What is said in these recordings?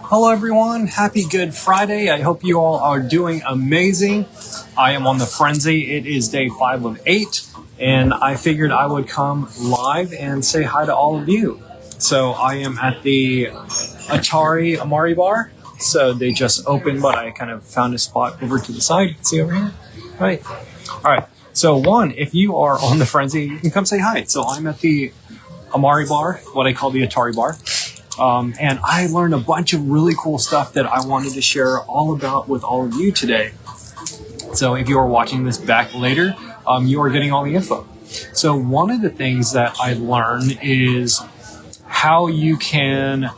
Hello everyone, happy Good Friday. I hope you all are doing amazing. I am on the Frenzy. It is day 5 of 8, and I figured I would come live and say hi to all of you. So I am at the Atari Amari bar. So they just opened, but I kind of found a spot over to the side. See over here? Right. All right. So one, if you are on the Frenzy, you can come say hi. So I'm at the Amari bar, what I call the Atari bar. And I learned a bunch of really cool stuff that I wanted to share all about with all of you today. So if you are watching this back later, you are getting all the info. So one of the things that I learned is how you can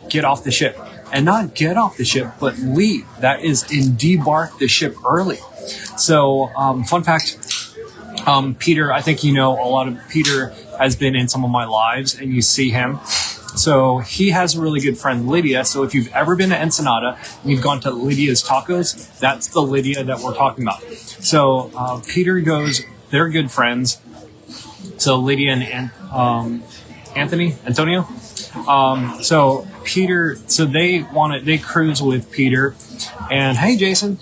get off the ship. And not get off the ship, but leave. That is, and debark the ship early. So, fun fact, Peter, I think you know a lot of Peter has been in some of my lives, and you see him. So he has a really good friend, Lydia. So if you've ever been to Ensenada and you've gone to Lydia's Tacos, that's the Lydia that we're talking about. So Peter goes, they're good friends. So Lydia and Antonio. So Peter, so they cruise with Peter, and hey, Jason.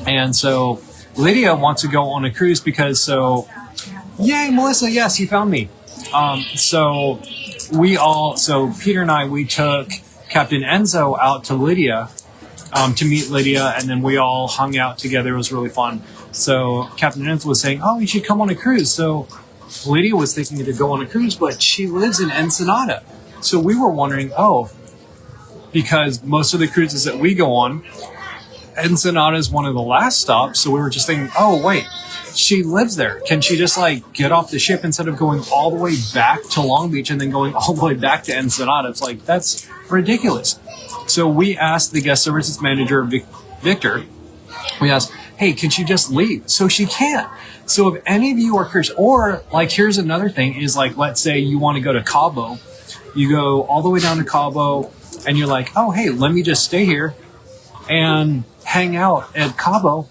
And so Lydia wants to go on a cruise because yay, Melissa, yes, you found me. So Peter and I, we took Captain Enzo out to Lydia, to meet Lydia, and then we all hung out together. It was really fun. So Captain Enzo was saying, oh, you should come on a cruise. So Lydia was thinking to go on a cruise, but she lives in Ensenada. So we were wondering, because most of the cruises that we go on, Ensenada is one of the last stops. So we were just thinking, oh, wait, she lives there. Can she just get off the ship instead of going all the way back to Long Beach and then going all the way back to Ensenada? It's that's ridiculous. So we asked the guest services manager, Victor, we asked, hey, can she just leave? So she can. So if any of you are curious, or here's another thing is let's say you want to go to Cabo, you go all the way down to Cabo and you're like, oh, hey, let me just stay here and hang out at Cabo.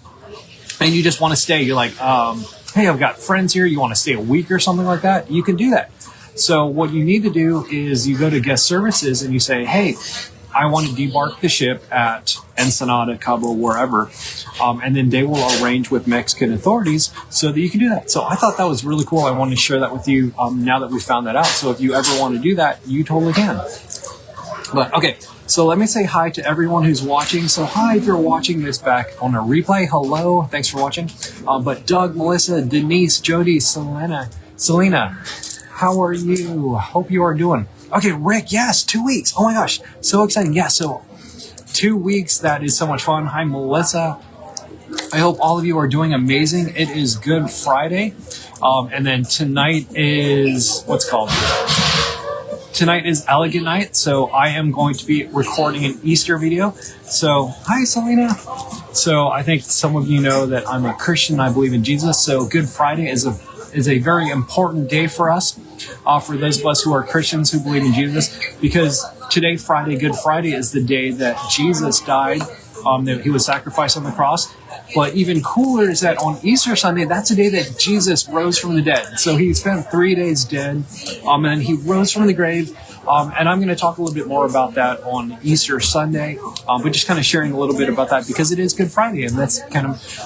And you just want to stay. You're like, hey, I've got friends here. You want to stay a week or something like that? You can do that. So what you need to do is you go to guest services and you say, hey, I want to debark the ship at Ensenada, Cabo, wherever. And then they will arrange with Mexican authorities so that you can do that. So I thought that was really cool. I wanted to share that with you now that we found that out. So if you ever want to do that, you totally can. But okay, so let me say hi to everyone who's watching. So hi if you're watching this back on a replay. Hello, thanks for watching. But Doug, Melissa, Denise, Jody, Selena, how are you? Hope you are doing. Okay, Rick, yes, 2 weeks. Oh my gosh, so exciting. Yeah, so 2 weeks, that is so much fun. Hi, Melissa. I hope all of you are doing amazing. It is Good Friday. And then tonight is, Tonight is Elegant Night, so I am going to be recording an Easter video. So, hi, Selena. So I think some of you know that I'm a Christian. I believe in Jesus. So Good Friday is a very important day for us, for those of us who are Christians who believe in Jesus, because today, Good Friday, is the day that Jesus died, that he was sacrificed on the cross. But even cooler is that on Easter Sunday, that's the day that Jesus rose from the dead. So he spent 3 days dead, and then he rose from the grave. And I'm going to talk a little bit more about that on Easter Sunday, but just kind of sharing a little bit about that because it is Good Friday, and that's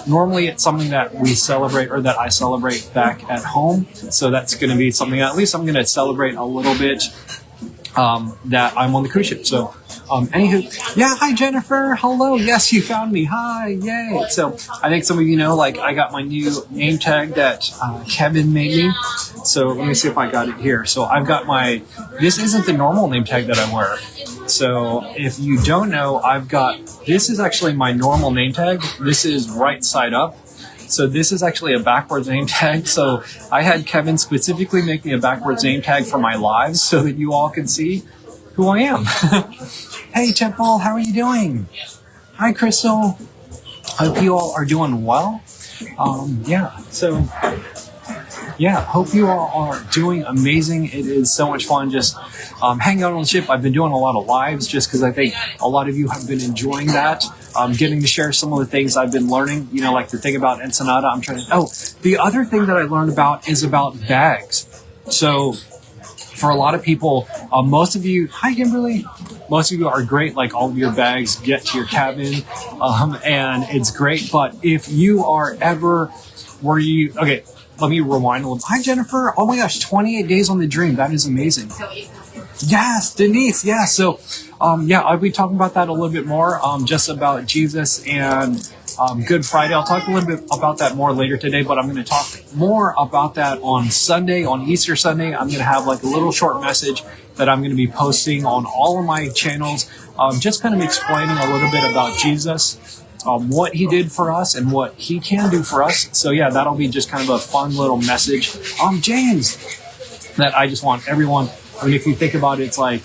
normally it's something that we celebrate, or that I celebrate back at home. So that's going to be something at least I'm going to celebrate a little bit, that I'm on the cruise ship. So anywho, yeah, hi Jennifer, hello, yes, you found me, hi, yay. So I think some of you know, I got my new name tag that Kevin made me. So let me see if I got it here. So I've got this isn't the normal name tag that I wear. So if you don't know, this is actually my normal name tag. This is right side up. So this is actually a backwards name tag. So I had Kevin specifically make me a backwards name tag for my lives so that you all can see who I am. Hey, Temple, how are you doing? Hi, Crystal. Hope you all are doing well. Hope you all are doing amazing. It is so much fun just hanging out on the ship. I've been doing a lot of lives just because I think a lot of you have been enjoying that. Getting to share some of the things I've been learning, like the thing about Ensenada. The other thing that I learned about is about bags. So for a lot of people, most of you, hi Kimberly, most of you are great. Like all of your bags get to your cabin, and it's great. But if you are ever, okay, let me rewind a little. Hi, Jennifer. Oh my gosh, 28 days on the dream. That is amazing. Yes, Denise. Yeah. So, I'll be talking about that a little bit more, just about Jesus and Good Friday. I'll talk a little bit about that more later today, but I'm going to talk more about that on Sunday, on Easter Sunday. I'm going to have like a little short message that I'm going to be posting on all of my channels, just kind of explaining a little bit about Jesus, what he did for us and what he can do for us. So yeah, that'll be just kind of a fun little message. James, that I just want everyone, I mean, if you think about it, it's like,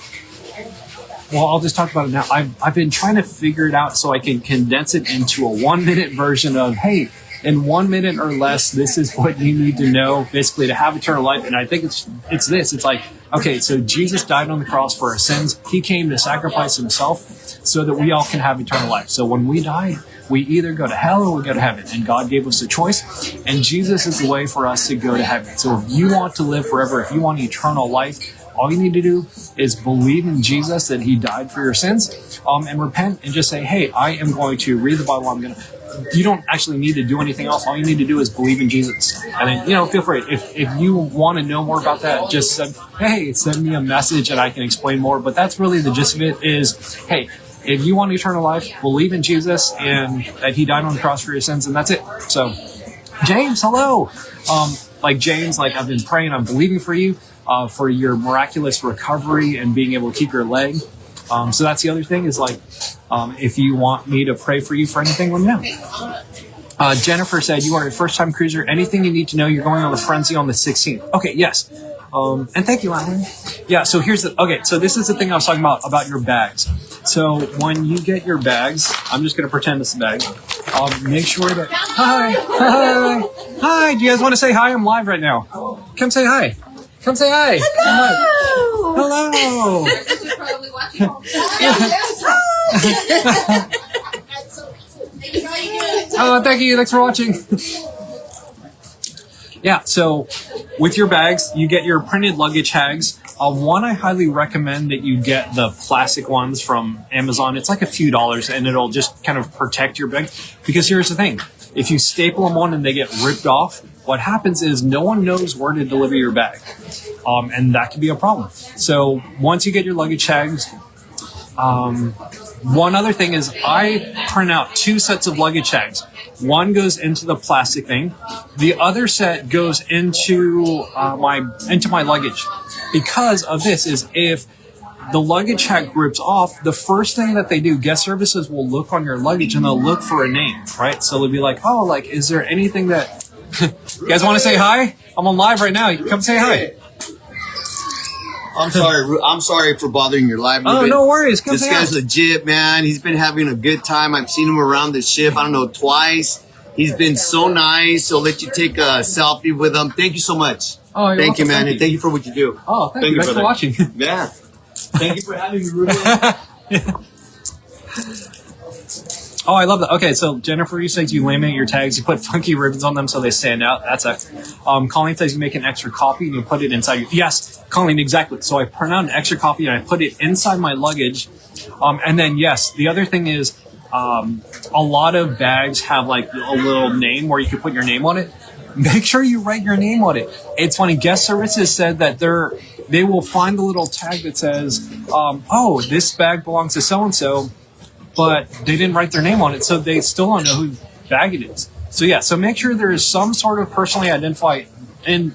well, I'll just talk about it now. I've been trying to figure it out so I can condense it into a 1-minute version of, hey, in 1 minute or less, this is what you need to know, basically, to have eternal life. And I think it's this. It's like, okay, so Jesus died on the cross for our sins. He came to sacrifice himself so that we all can have eternal life. So when we die, we either go to hell or we go to heaven. And God gave us a choice. And Jesus is the way for us to go to heaven. So if you want to live forever, if you want eternal life, all you need to do is believe in Jesus, that he died for your sins, and repent and just say, hey, I am going to read the Bible. You don't actually need to do anything else. All you need to do is believe in Jesus. And then, feel free. If you want to know more about that, just send me a message and I can explain more. But that's really the gist of it is, hey, if you want eternal life, believe in Jesus and that he died on the cross for your sins, and that's it. So, James, hello. James, I've been praying, I'm believing for you. For your miraculous recovery and being able to keep your leg. So that's the other thing is if you want me to pray for you for anything, let me know. Jennifer said, you are a first-time cruiser. Anything you need to know, you're going on the Frenzy on the 16th. Okay, yes. And thank you, Alan. Yeah, so so this is the thing I was talking about your bags. So when you get your bags, I'm just going to pretend it's a bag. Make sure that, hi, do you guys want to say hi? I'm live right now. Come say hi. Come say hi. Hello. Hello. You're probably watching. Oh, thank you. Thanks for watching. Yeah, so with your bags, you get your printed luggage tags. One, I highly recommend that you get the plastic ones from Amazon. It's like a few dollars, and it'll just kind of protect your bag. Because here's the thing. If you staple them on and they get ripped off, what happens is no one knows where to deliver your bag. And that can be a problem. So once you get your luggage tags, one other thing is I print out 2 sets of luggage tags. One goes into the plastic thing. The other set goes into my luggage. Because of this is if the luggage tag rips off, the first thing that they do, guest services will look on your luggage and they'll look for a name, right? So they'll be like, is there anything that... You guys want to say hi? I'm on live right now. You come say hi. I'm sorry for bothering your live. Oh, no worries. This guy's legit, man. He's been having a good time. I've seen him around the ship, I don't know, twice. He's been so nice. He'll let you take a selfie with him. Thank you so much. Oh, thank you, man. And thank you for what you do. Oh, thank you. Thanks for watching. Yeah. Thank you for having me, Ruben. Oh, I love that. Okay, so Jennifer, you said you laminate your tags, you put funky ribbons on them so they stand out. That's excellent. Colleen says you make an extra copy and you put it inside your... Yes, Colleen, exactly. So I print out an extra copy and I put it inside my luggage. And then, yes, the other thing is a lot of bags have like a little name where you can put your name on it. Make sure you write your name on it. It's funny, guest services said that they will find the little tag that says, this bag belongs to so-and-so, but they didn't write their name on it, so they still don't know whose bag it is. So yeah, so make sure there is some sort of personally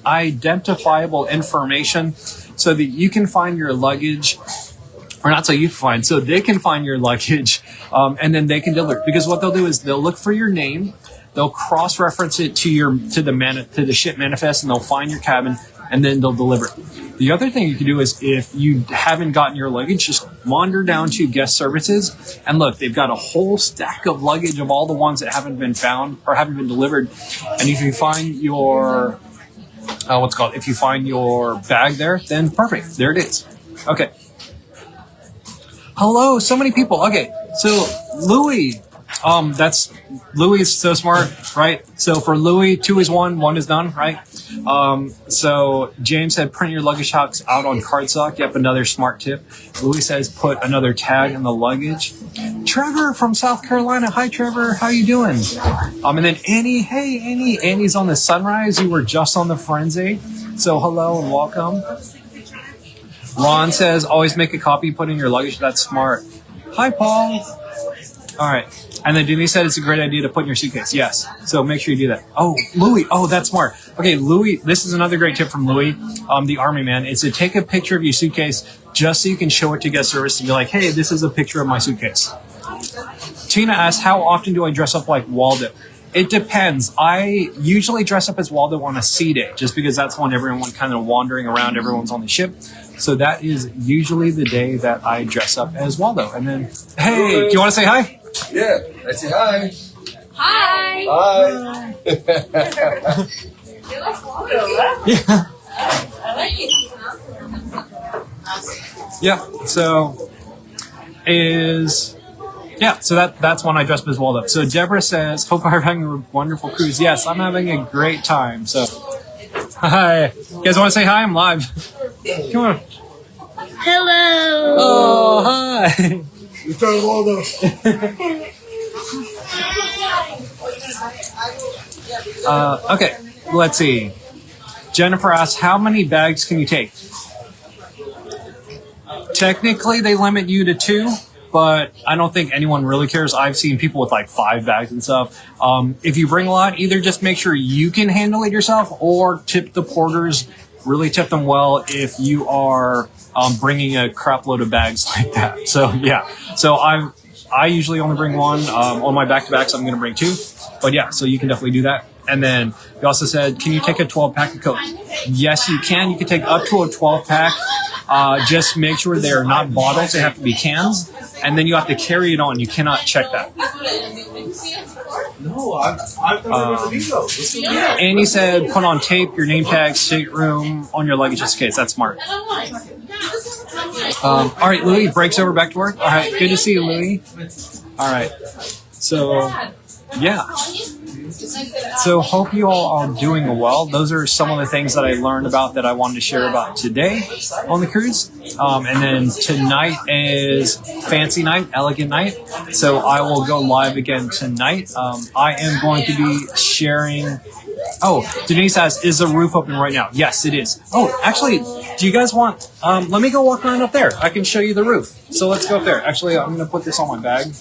identifiable information so that you can find your luggage, or not so you can find, so they can find your luggage, and then they can deliver. Because what they'll do is they'll look for your name, they'll cross-reference it to the ship manifest, and they'll find your cabin, and then they'll deliver it. The other thing you can do is if you haven't gotten your luggage, just wander down to guest services and look, they've got a whole stack of luggage of all the ones that haven't been found or haven't been delivered. And if you find your, if you find your bag there, then perfect. There it is. Okay. Hello, so many people. Okay. So Louis, Louis is so smart, right? So for Louis, 2 is 1, 1 is done, right? So James said, print your luggage box out on cardstock. Yep, another smart tip. Louis says, put another tag in the luggage. Trevor from South Carolina. Hi, Trevor. How you doing? And then Annie. Hey, Annie. Annie's on the Sunrise. You were just on the Firenze. So hello and welcome. Ron says, always make a copy, put in your luggage. That's smart. Hi, Paul. All right. And then Denise said it's a great idea to put in your suitcase. Yes. So make sure you do that. Oh, Louis. Oh, that's smart. Okay, Louis, this is another great tip from Louis, the Army man. It's to take a picture of your suitcase just so you can show it to guest service and be like, hey, this is a picture of my suitcase. Tina asks, how often do I dress up like Waldo? It depends. I usually dress up as Waldo on a sea day, just because that's when everyone's kind of wandering around, everyone's on the ship. So that is usually the day that I dress up as Waldo. And then, hey, do you want to say hi? Yeah, I say hi. Hi. Hi. You like Waldo, Yeah. I like it. Yeah. So that's when I dress up as Waldo. So Deborah says, hope you're having a wonderful cruise. Yes, I'm having a great time. So, hi. You guys want to say hi? I'm live. Come on. Hello. Oh, hi. You found Waldo. Okay, let's see. Jennifer asks, how many bags can you take? Technically, they limit you to 2, but I don't think anyone really cares. I've seen people with like 5 bags and stuff. If you bring a lot, either just make sure you can handle it yourself or tip the porters. Really tip them well if you are bringing a crap load of bags like that. So yeah, so I usually only bring 1 on my back-to-backs. I'm going to bring 2, but yeah, so you can definitely do that. And then you also said, can you take a 12-pack of Coke? Yes, you can. You can take up to a 12-pack. Just make sure they're not bottles. They have to be cans. And then you have to carry it on. You cannot check that. No, I've never been to Annie said, put on tape, your name tag, stateroom on your luggage just in case. That's smart. All right, Louis, breaks over back to work. All right, good to see you, Louis. All right. So, yeah. So hope you all are doing well. Those are some of the things that I learned about that I wanted to share about today on the cruise. And then tonight is fancy night, elegant night. So I will go live again tonight. I am going to be sharing. Oh, Denise asks, is the roof open right now? Yes, it is. Oh, actually, do you guys want, let me go walk around up there. I can show you the roof. So let's go up there. Actually, I'm going to put this on my bag.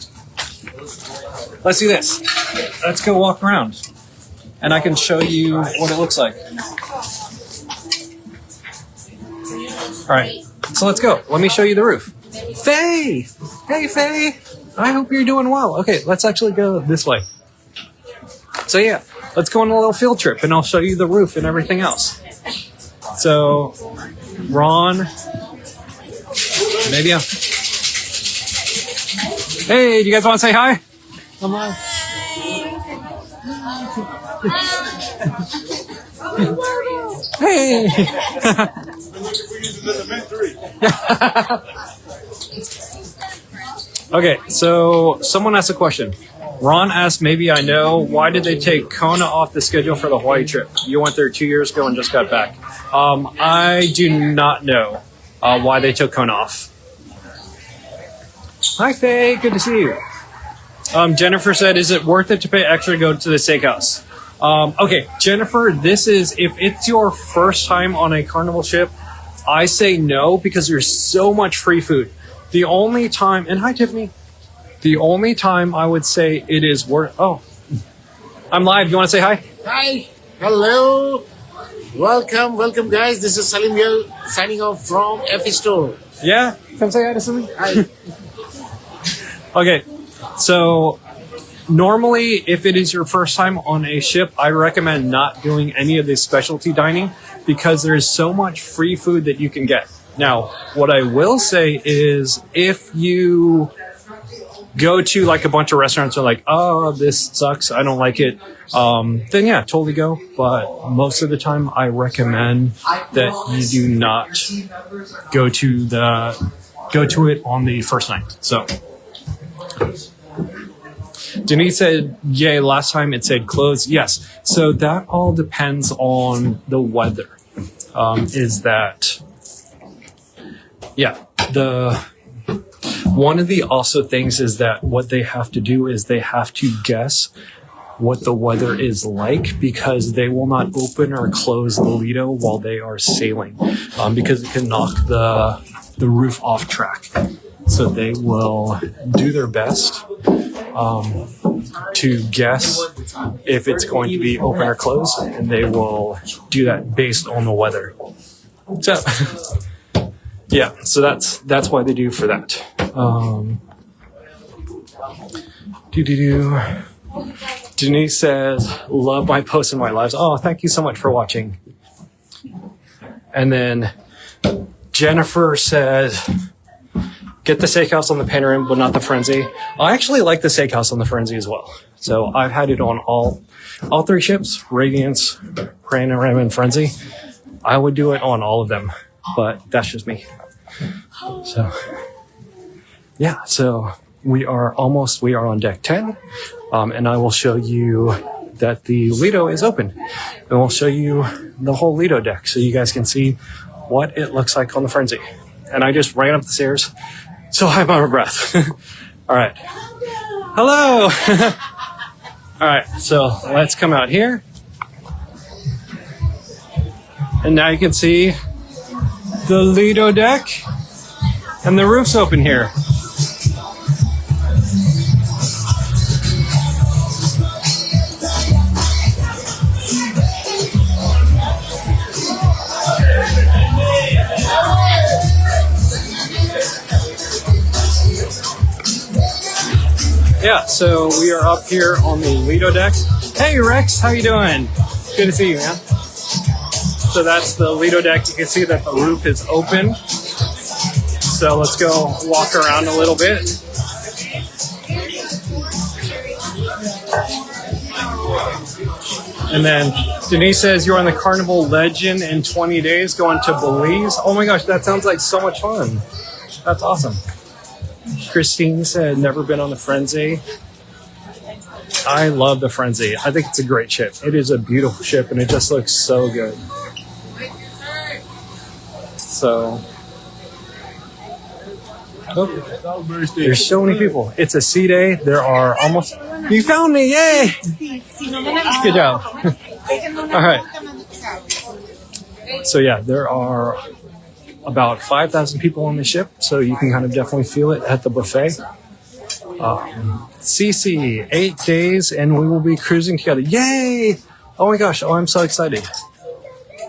Let's do this. Let's go walk around. And I can show you what it looks like. All right. So let's go. Let me show you the roof. Faye! Hey, Faye! I hope you're doing well. Okay, let's actually go this way. So yeah, let's go on a little field trip and I'll show you the roof and everything else. So, Ron, maybe hey, do you guys want to say hi? Come on. Hey. Okay, so someone asked a question. Ron asked, maybe I know, why did they take Kona off the schedule for the Hawaii trip? You went there 2 years ago and just got back. I do not know why they took Kona off. Hi, Faye. Good to see you. Jennifer said, is it worth it to pay extra to go to the steakhouse? Okay, Jennifer, this is, if it's your first time on a Carnival ship, I say no because there's so much free food. The only time, and hi, Tiffany. The only time I would say it is worth, oh, I'm live. You want to say hi? Hi, hello, welcome guys. This is Salim here signing off from FE Store. Yeah, come say hi to something. Hi. Okay, so normally if it is your first time on a ship, I recommend not doing any of this specialty dining because there's so much free food that you can get. Now, what I will say is if you go to like a bunch of restaurants and are like, oh, this sucks, I don't like it, then yeah, totally go. But most of the time I recommend that you do not go to it on the first night. So Denise said, yay, last time it said closed. Yes. So that all depends on the weather. One of the also things is that what they have to do is they have to guess what the weather is like, because they will not open or close the Lido while they are sailing, because it can knock the roof off track. So they will do their best to guess if it's going to be open or closed, and they will do that based on the weather. So yeah, so that's why they do for that. Denise says, love my posts and my lives. Oh, thank you so much for watching. And then Jennifer says, get the steakhouse on the panorama, but not the Firenze. I actually like the steakhouse on the Firenze as well. So I've had it on all three ships, Radiance, Panorama, and Firenze. I would do it on all of them, but that's just me. So yeah, so we are on deck 10, and I will show you that the Lido is open, and we'll show you the whole Lido deck so you guys can see what it looks like on the Firenze. And I just ran up the stairs, so I'm out of breath. All right. Hello. All right, so let's come out here. And now you can see the Lido deck, and the roof's open here. Yeah, so we are up here on the Lido deck. Hey Rex, how you doing? Good to see you, man. So that's the Lido deck. You can see that the roof is open. So let's go walk around a little bit. And then Denise says you're on the Carnival Legend in 20 days going to Belize. Oh my gosh, that sounds like so much fun. That's awesome. Christine said, never been on the Firenze. I love the Firenze. I think it's a great ship. It is a beautiful ship, and it just looks so good. So, there's so many people. It's a sea day. There are almost... You found me! Yay! Good job. All right. So yeah, there are about 5,000 people on the ship, so you can kind of definitely feel it at the buffet. CC, 8 days, and we will be cruising together. Yay! Oh my gosh, oh, I'm so excited.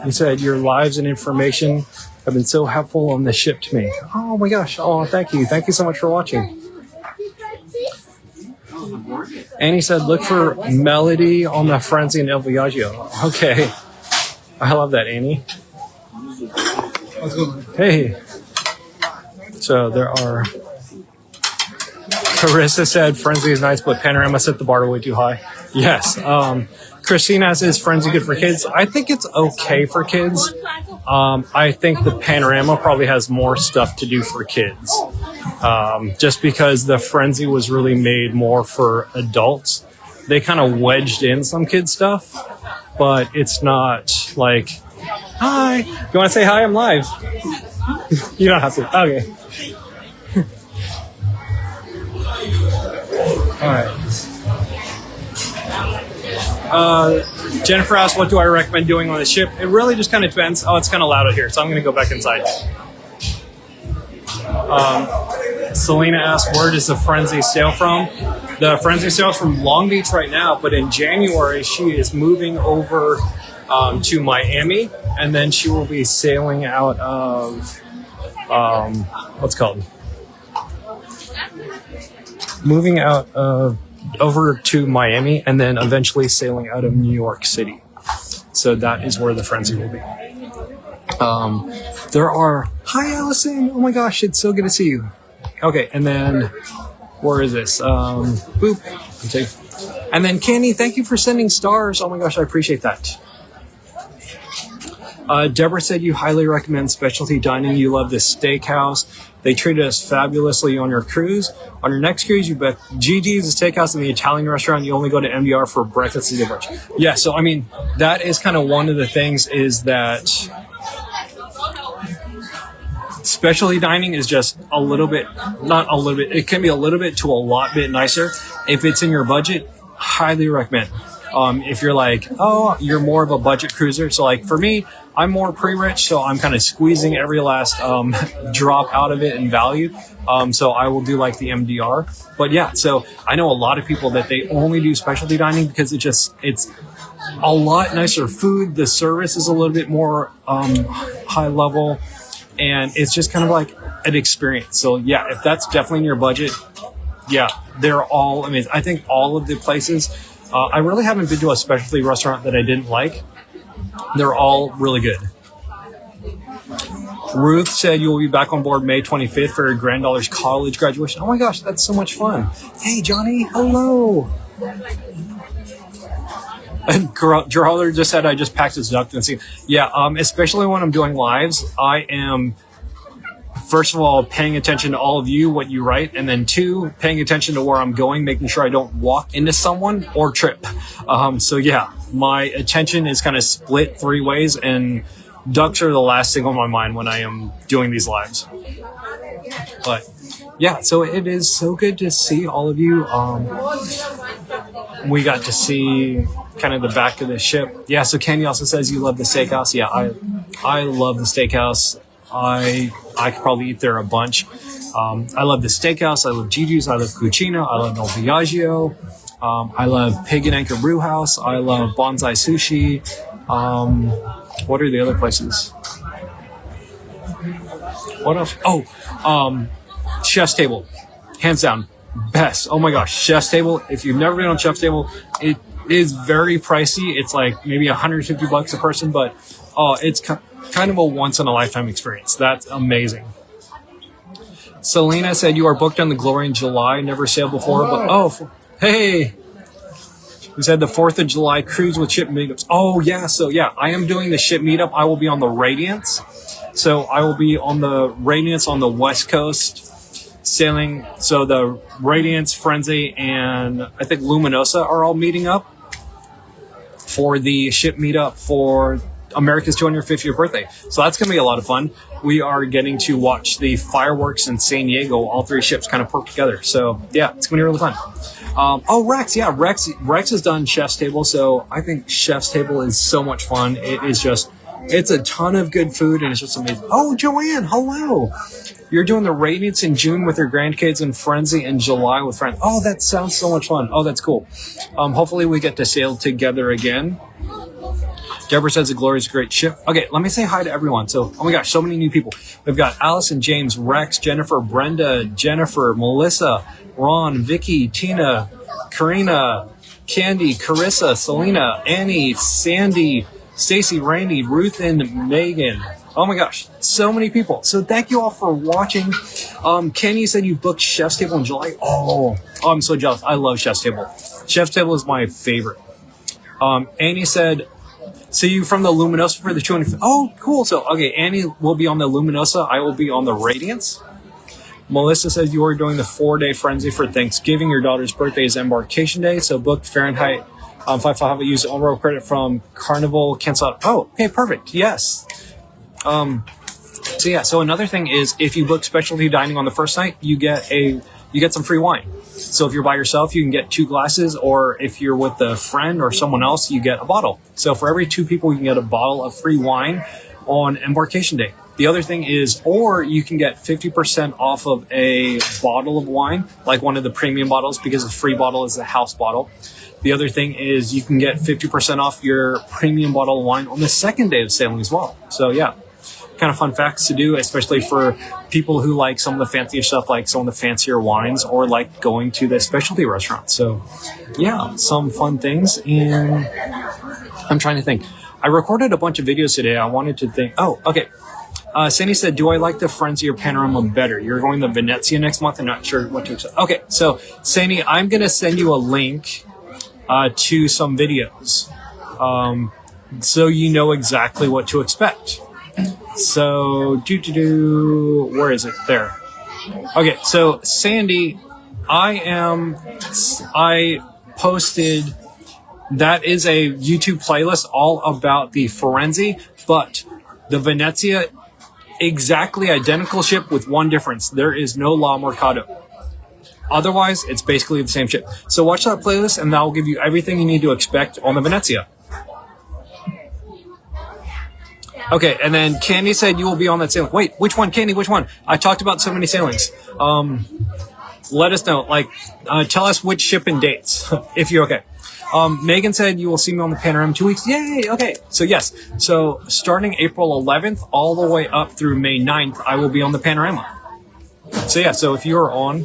You said your lives and information have been so helpful on the ship to me. Oh my gosh, oh, thank you. Thank you so much for watching. Annie said, look for Melody on the Firenze and El Viaggio. Okay. I love that, Annie. Hey. So there are... Carissa said, Firenze is nice, but Panorama set the bar way too high. Yes. Christina says, Firenze good for kids. I think it's okay for kids. I think the Panorama probably has more stuff to do for kids. Just because the Firenze was really made more for adults. They kind of wedged in some kid stuff, but it's not like, hi, you want to say hi? I'm live. You don't have to. Okay. All right. Jennifer asked, what do I recommend doing on the ship? It really just kind of depends. Oh, it's kind of loud out here, so I'm going to go back inside. Selena asked, where does the Firenze sail from? The Firenze sails from Long Beach right now, but in January, she is moving over to Miami, and then she will be sailing out of, what's it called? Moving out of over to Miami, and then eventually sailing out of New York City. So that is where the Firenze will be. There are... Hi, Allison! Oh my gosh, it's so good to see you. Okay, and then... Where is this? Boop. Okay. And then Candy, thank you for sending stars. Oh my gosh, I appreciate that. Deborah said you highly recommend specialty dining. You love the steakhouse. They treated us fabulously on your cruise. On your next cruise, you book Gigi's, the steakhouse, and the Italian restaurant. You only go to MDR for breakfast and lunch. Yeah, so I mean, that is kind of one of the things is that specialty dining is just a little bit, not a little bit, it can be a little bit to a lot bit nicer. If it's in your budget, highly recommend. If you're like, oh, you're more of a budget cruiser. So like for me, I'm more pre-rich, so I'm kind of squeezing every last drop out of it in value. So I will do like the MDR. But yeah, so I know a lot of people that they only do specialty dining because it's a lot nicer food. The service is a little bit more high level, and it's just kind of like an experience. So yeah, if that's definitely in your budget, yeah, they're all amazing. I think all of the places, I really haven't been to a specialty restaurant that I didn't like. They're all really good. Ruth said you will be back on board May 25th for your granddaughters college graduation. Oh my gosh, that's so much fun. Hey, Johnny, hello. And Geralder just said I just packed his duck and see. Yeah, especially when I'm doing lives, I am, first of all, paying attention to all of you, what you write, and then two, paying attention to where I'm going, making sure I don't walk into someone or trip. So yeah, my attention is kind of split three ways, and ducks are the last thing on my mind when I am doing these lives. But yeah, so it is so good to see all of you. We got to see kind of the back of the ship. Yeah, so Kenny also says you love the steakhouse. Yeah, I love the steakhouse. I could probably eat there a bunch. I love the steakhouse. I love Gigi's. I love Cucina. I love El Viaggio. I love Pig and Anchor Brew House. I love Bonsai Sushi. What are the other places? What else? Oh, Chef's Table. Hands down. Best. Oh my gosh. Chef's Table. If you've never been on Chef's Table, it is very pricey. It's like maybe $150 a person, but it's kind of a once in a lifetime experience. That's amazing. Selena said you are booked on the Glory in July. Never sailed before, but hey. We said the 4th of July cruise with ship meetups. Oh yeah, so yeah, I am doing the ship meetup. I will be on the Radiance. So I will be on the Radiance on the West Coast sailing. So the Radiance, Firenze, and I think Luminosa are all meeting up for the ship meetup for America's 250th birthday. So that's going to be a lot of fun. We are getting to watch the fireworks in San Diego, all three ships kind of perk together. So yeah, it's going to be really fun. Rex, yeah, Rex has done Chef's Table. So I think Chef's Table is so much fun. It is just, it's a ton of good food and it's just amazing. Oh, Joanne, hello. You're doing the Radiance in June with your grandkids and Frenzy in July with friends. Oh, that sounds so much fun. Oh, that's cool. Hopefully we get to sail together again. Deborah says the Glory is a great ship. Okay, let me say hi to everyone. So, oh my gosh, so many new people. We've got Allison, James, Rex, Jennifer, Brenda, Jennifer, Melissa, Ron, Vicky, Tina, Karina, Candy, Carissa, Selena, Annie, Sandy, Stacy, Randy, Ruth, and Megan. Oh my gosh, so many people. So thank you all for watching. Kenny said you booked Chef's Table in July. Oh, I'm so jealous. I love Chef's Table. Chef's Table is my favorite. Annie said, see you from the Luminosa for the 250. Oh, cool. So, okay, Annie will be on the Luminosa. I will be on the Radiance. Melissa says you are doing the 4-day frenzy for Thanksgiving. Your daughter's birthday is embarkation day. So book Fahrenheit 55. Use on-road credit from Carnival. Cancel out. Oh, okay, perfect. Yes. So yeah, so another thing is if you book specialty dining on the first night, you get some free wine. So if you're by yourself, you can get 2 glasses, or if you're with a friend or someone else, you get a bottle. So for every 2 people, you can get a bottle of free wine on embarkation day. The other thing is, or you can get 50% off of a bottle of wine, like one of the premium bottles, because the free bottle is a house bottle. The other thing is you can get 50% off your premium bottle of wine on the second day of sailing as well. So yeah, kind of fun facts to do, especially for people who like some of the fancier stuff, like some of the fancier wines, or like going to the specialty restaurant. So yeah, some fun things. And I'm trying to think. I recorded a bunch of videos today. I wanted to think. Oh, okay. Sandy said, do I like the Firenze or Panorama better? You're going to Venezia next month. I'm not sure what to expect. Okay, so Sandy, I'm going to send you a link to some videos. so you know exactly what to expect. So, where is it? There. Okay, so Sandy, I posted, that is a YouTube playlist all about the Firenze, but the Venezia, exactly identical ship with one difference. There is no La Mercato. Otherwise, it's basically the same ship. So watch that playlist, and that will give you everything you need to expect on the Venezia. Okay, and then Candy said you will be on that sailing. Wait, which one, Candy? Which one? I talked about so many sailings. Let us know. Tell us which ship and dates, if you're okay. Megan said you will see me on the Panorama in 2 weeks. Yay! Okay, so yes. So starting April 11th all the way up through May 9th, I will be on the Panorama. So yeah, so if you're on...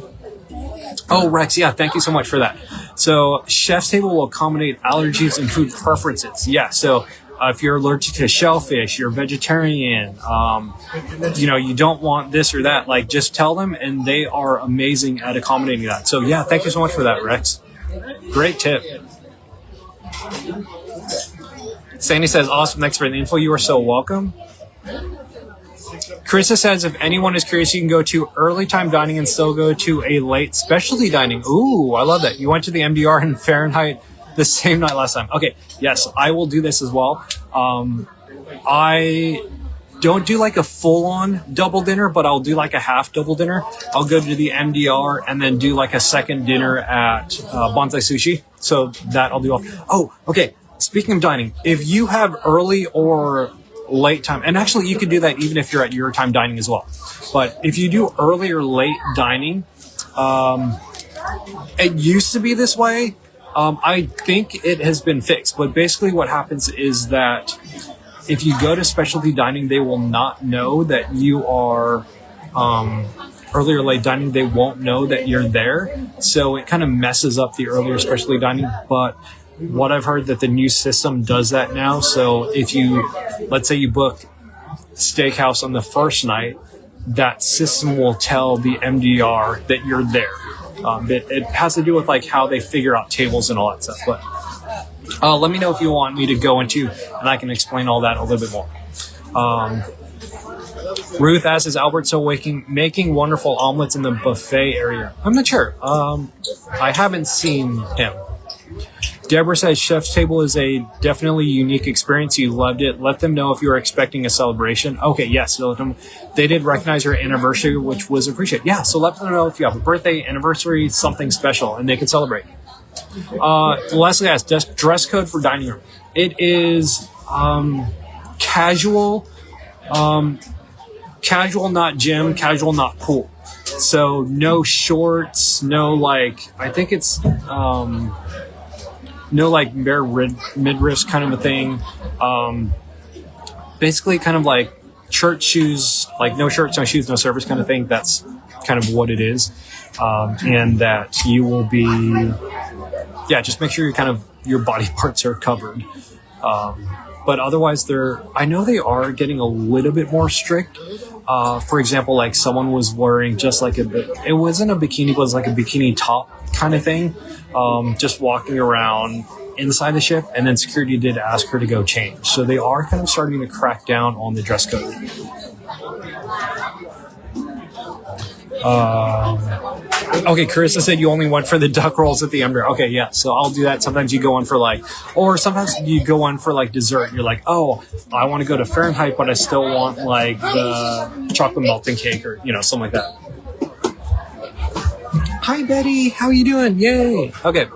Oh, Rex, yeah, thank you so much for that. So Chef's Table will accommodate allergies and food preferences. Yeah, so if you're allergic to shellfish, you're vegetarian, you don't want this or that, just tell them, and they are amazing at accommodating that. So yeah, thank you so much for that, Rex. Great tip. Sandy says, awesome, thanks for the info. You are so welcome. Carissa says, if anyone is curious, you can go to early time dining and still go to a late specialty dining. Ooh, I love that. You went to the MDR in Fahrenheit the same night last time. Okay, yes, I will do this as well. I don't do a full-on double dinner, but I'll do a half double dinner. I'll go to the MDR and then do a second dinner at Bonsai Sushi. So that I'll do. Oh, okay. Speaking of dining, if you have early or late time, and actually you could do that even if you're at your time dining as well. But if you do early or late dining, it used to be this way. I think it has been fixed, but basically what happens is that if you go to specialty dining, they will not know that you are early or late dining. They won't know that you're there. So it kind of messes up the earlier specialty dining. But what I've heard that the new system does that now. So if you, let's say you book steakhouse on the first night, that system will tell the MDR that you're there. It has to do with how they figure out tables and all that stuff. But let me know if you want me to go into, and I can explain all that a little bit more. Ruth asks, is Albert still making wonderful omelets in the buffet area? I'm not sure. I haven't seen him. Deborah says, Chef's Table is a definitely unique experience. You loved it. Let them know if you were expecting a celebration. Okay, yes. So they did recognize your anniversary, which was appreciated. Yeah, so let them know if you have a birthday, anniversary, something special, and they can celebrate. Leslie asked, dress code for dining room. It is casual, not gym, casual, not pool. So no shorts, no I think it's... no bare midriffs kind of a thing. Basically kind of church shoes, no shirts, no shoes, no service kind of thing. That's kind of what it is. And that you will be, just make sure your body parts are covered. But otherwise I know they are getting a little bit more strict. For example, someone was wearing just it wasn't a bikini, but it was a bikini top kind of thing. Just walking around inside the ship, and then security did ask her to go change. So they are kind of starting to crack down on the dress code. Okay, Carissa said you only went for the duck rolls at the Ember. Okay, yeah, so I'll do that. Sometimes you go on for or sometimes you go on for dessert. You're oh, I want to go to Fahrenheit, but I still want the chocolate melting cake or, something like that. Hi, Betty. How are you doing? Yay. Okay.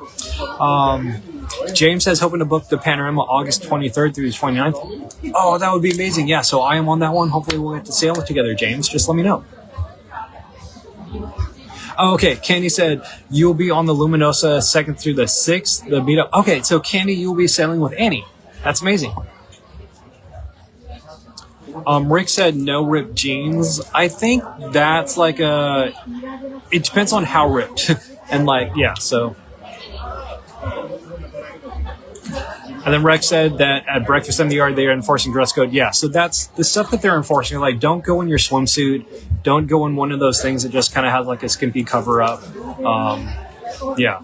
James says, hoping to book the Panorama August 23rd through the 29th. Oh, that would be amazing. Yeah, so I am on that one. Hopefully we'll get to sail it together, James. Just let me know. Okay, Candy said, you'll be on the Luminosa 2nd through the 6th, the meetup. Okay, so Candy, you'll be sailing with Annie. That's amazing. Rick said no ripped jeans. I think that's it depends on how ripped. And so. And then Rex said that at Breakfast in the Yard, they are enforcing dress code. Yeah, so that's the stuff that they're enforcing. Don't go in your swimsuit. Don't go in one of those things that just kind of has a skimpy cover up. Yeah.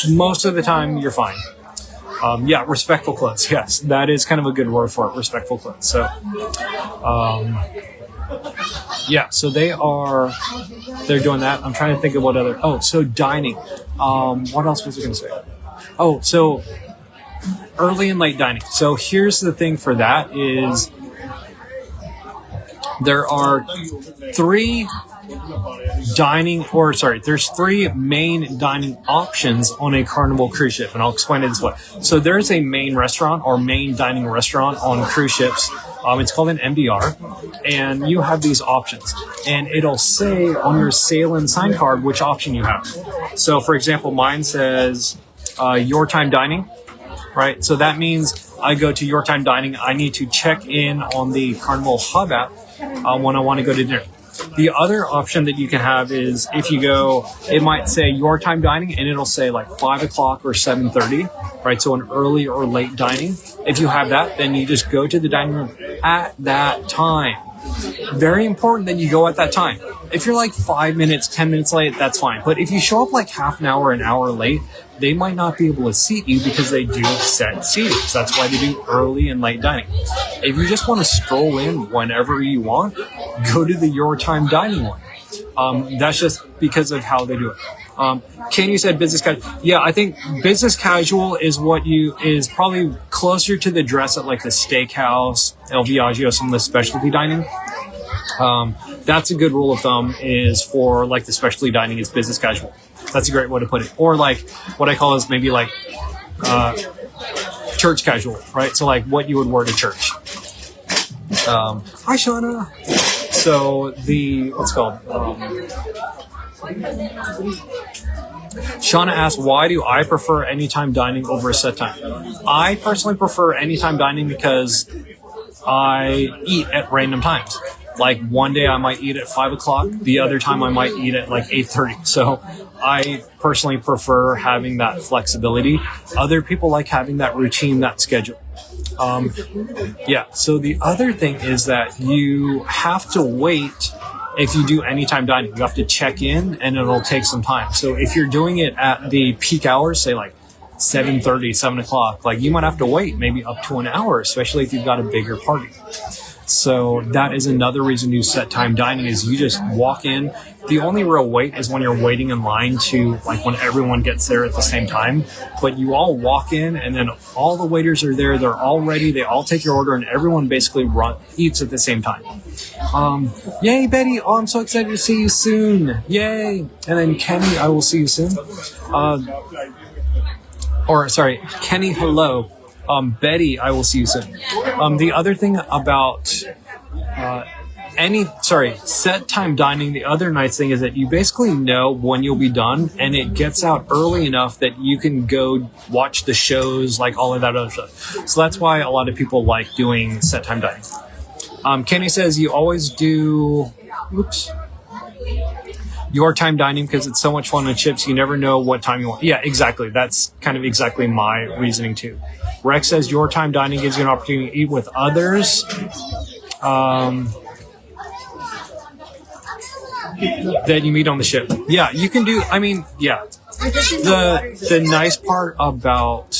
Most of the time, you're fine. Yeah, respectful clothes. Yes, that is kind of a good word for it. Respectful clothes. So, yeah, so they're doing that. I'm trying to think of what other. Oh, so dining. What else was I going to say? Oh, so early and late dining. So here's the thing for that is there are there's three main dining options on a Carnival cruise ship, and I'll explain it this way. So there's a main restaurant or main dining restaurant on cruise ships. It's called an MDR, and you have these options, and it'll say on your sail-in sign card which option you have. So, for example, mine says your time dining, right? So that means I go to your time dining. I need to check in on the Carnival Hub app when I want to go to dinner. The other option that you can have is if you go, it might say your time dining, and it'll say like 5 o'clock or 7:30, right? So an early or late dining. If you have that, then you just go to the dining room at that time. Very important that you go at that time. If you're like 5 minutes, 10 minutes late, that's fine. But if you show up like half an hour, an hour late, they might not be able to seat you because they do set seatings. That's why they do early and late dining. If you just want to stroll in whenever you want, go to the your time dining one. That's just because of how they do it. Kenny said business casual. Yeah, I think business casual is is probably closer to the dress at like the steakhouse, El Viaggio, some of the specialty dining. That's a good rule of thumb is for like the specialty dining is business casual. That's a great way to put it. Or like what I call is maybe like church casual, right? So like what you would wear to church. Hi, Shauna. So Shauna asked, why do I prefer anytime dining over a set time? I personally prefer anytime dining because I eat at random times. Like one day I might eat at 5 o'clock. The other time I might eat at like 8:30. So I personally prefer having that flexibility. Other people like having that routine, that schedule. Yeah. So the other thing is that you have to wait. If you do anytime dining, you have to check in and it'll take some time. So if you're doing it at the peak hours, say like 7:30, 7 o'clock, like you might have to wait maybe up to an hour, especially if you've got a bigger party. So that is another reason you set time dining is you just walk in. The only real wait is when you're waiting in line to like when everyone gets there at the same time. But you all walk in and then all the waiters are there. They're all ready. They all take your order and everyone basically eats at the same time. Yay, Betty. Oh, I'm so excited to see you soon. Yay. And then Kenny, I will see you soon. Kenny, hello. Betty, I will see you soon. The other thing about set time dining, the other nice thing is that you basically know when you'll be done, and it gets out early enough that you can go watch the shows, like all of that other stuff. So that's why a lot of people like doing set time dining. Kenny says you always do your time dining because it's so much fun with chips. You never know what time you want. Yeah, exactly. That's kind of exactly my reasoning too. Rex says your time dining gives you an opportunity to eat with others. That you meet on the ship. Yeah, you can do. I mean, yeah. The nice part about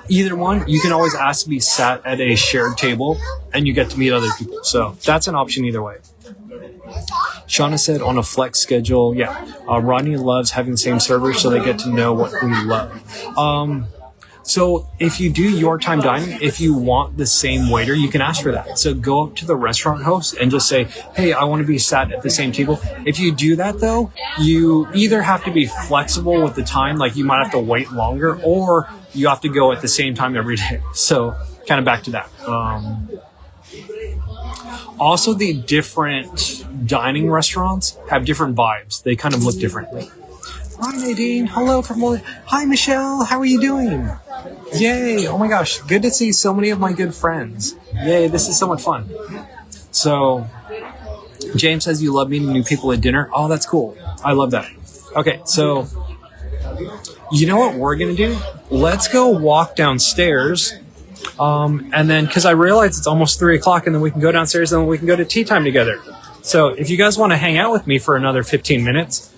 either one, you can always ask to be sat at a shared table, and you get to meet other people. So that's an option either way. Shauna said on a flex schedule, yeah. Rodney loves having the same servers so they get to know what we love. So if you do your time dining, if you want the same waiter, you can ask for that. So go up to the restaurant host and just say, hey, I want to be sat at the same table. If you do that, though, you either have to be flexible with the time, like you might have to wait longer, or you have to go at the same time every day. So kind of back to that. Also, the different dining restaurants have different vibes. They kind of look differently. Hi, Nadine. Hello from... Hi, Michelle. How are you doing? Yay. Oh, my gosh. Good to see so many of my good friends. Yay. This is so much fun. So, James says you love meeting new people at dinner. Oh, that's cool. I love that. Okay, so... You know what we're going to do? Let's go walk downstairs. And then, because I realize it's almost 3 o'clock, and then we can go downstairs and then we can go to tea time together. So if you guys want to hang out with me for another 15 minutes,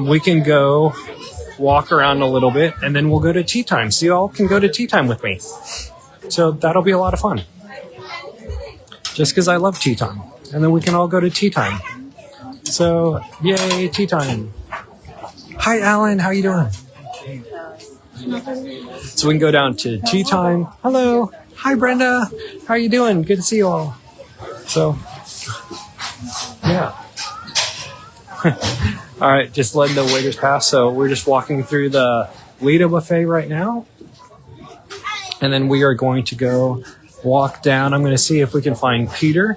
we can go walk around a little bit, and then we'll go to tea time. So you all can go to tea time with me. So that'll be a lot of fun. Just because I love tea time. And then we can all go to tea time. So, yay, tea time. Hi, Alan. How you doing? So we can go down to tea time. Hello. Hi, Brenda. How are you doing? Good to see you all. So, yeah. All right, just letting the waiters pass. So we're just walking through the Lido buffet right now. And then we are going to go walk down. I'm going to see if we can find Peter.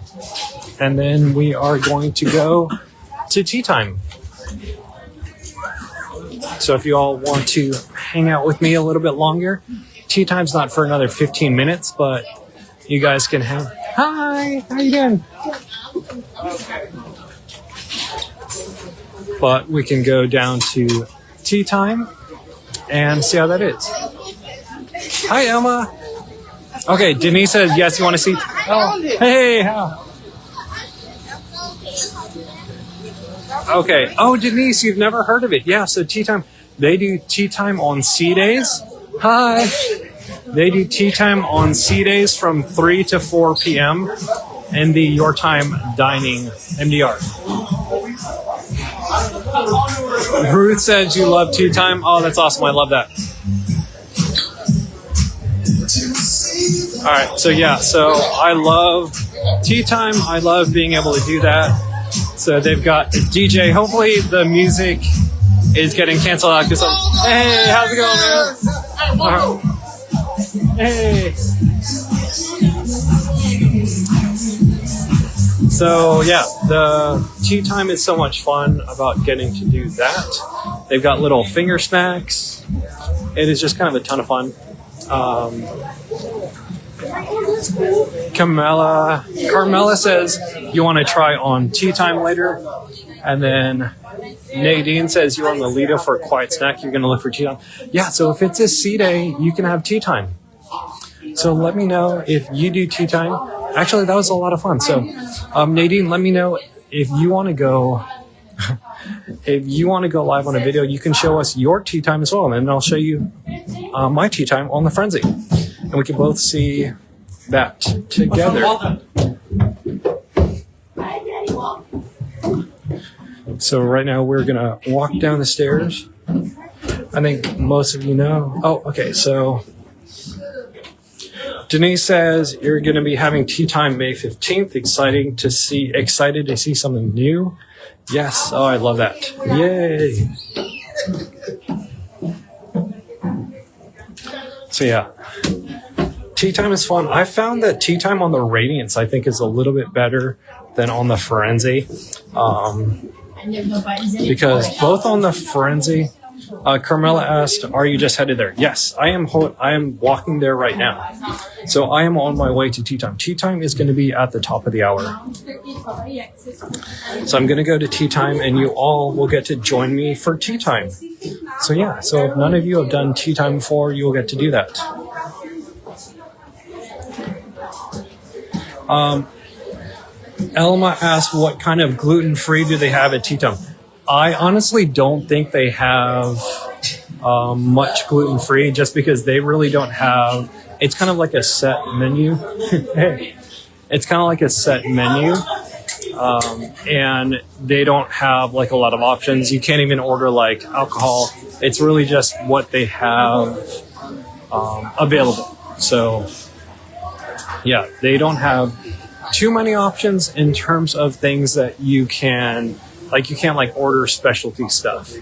And then we are going to go to tea time. So if you all want to hang out with me a little bit longer, tea time's not for another 15 minutes, but you guys can have... Hi, how you doing? But we can go down to tea time and see how that is. Hi, Elma. Okay, Denise says, yes, you want to see? Oh, hey, how? Okay. Oh, Denise, you've never heard of it. Yeah, so tea time. They do tea time on C days. Hi. They do tea time on C days from 3 to 4 p.m. in the Your Time Dining MDR. Ruth says you love tea time. Oh, that's awesome. I love that. All right. So, yeah. So I love tea time. I love being able to do that. So they've got a DJ. Hopefully the music is getting canceled out. Hey, how's it going, man? All right. Hey. So yeah, the tea time is so much fun about getting to do that. They've got little finger snacks. It is just kind of a ton of fun. Carmela says you want to try on tea time later, and then Nadine says you're on the Lido for a quiet snack. You're going to look for tea time. Yeah, so if it's a C day, you can have tea time. So let me know if you do tea time. Actually, that was a lot of fun. So Nadine, let me know if you want to go. If you want to go live on a video, you can show us your tea time as well, and I'll show you my tea time on the Frenzy, and we can both see that together. So right now we're gonna walk down the stairs. I think most of you know. Oh, okay. So Denise says you're gonna be having tea time May 15th. Excited to see something new. Yes. Oh, I love that. Yay. So yeah. Tea time is fun. I found that tea time on the Radiance, I think, is a little bit better than on the Firenze. Because both on the Firenze, Carmela asked, are you just headed there? Yes, I am walking there right now. So I am on my way to tea time. Tea time is going to be at the top of the hour. So I'm going to go to tea time, and you all will get to join me for tea time. So yeah, so if none of you have done tea time before, you will get to do that. Elma asked what kind of gluten-free do they have at tea time. I honestly don't think they have much gluten-free, just because they really don't have, it's kind of like a set menu. It's kind of like a set menu. And they don't have like a lot of options. You can't even order like alcohol. It's really just what they have available. So yeah, they don't have too many options in terms of things that you can't like order specialty stuff.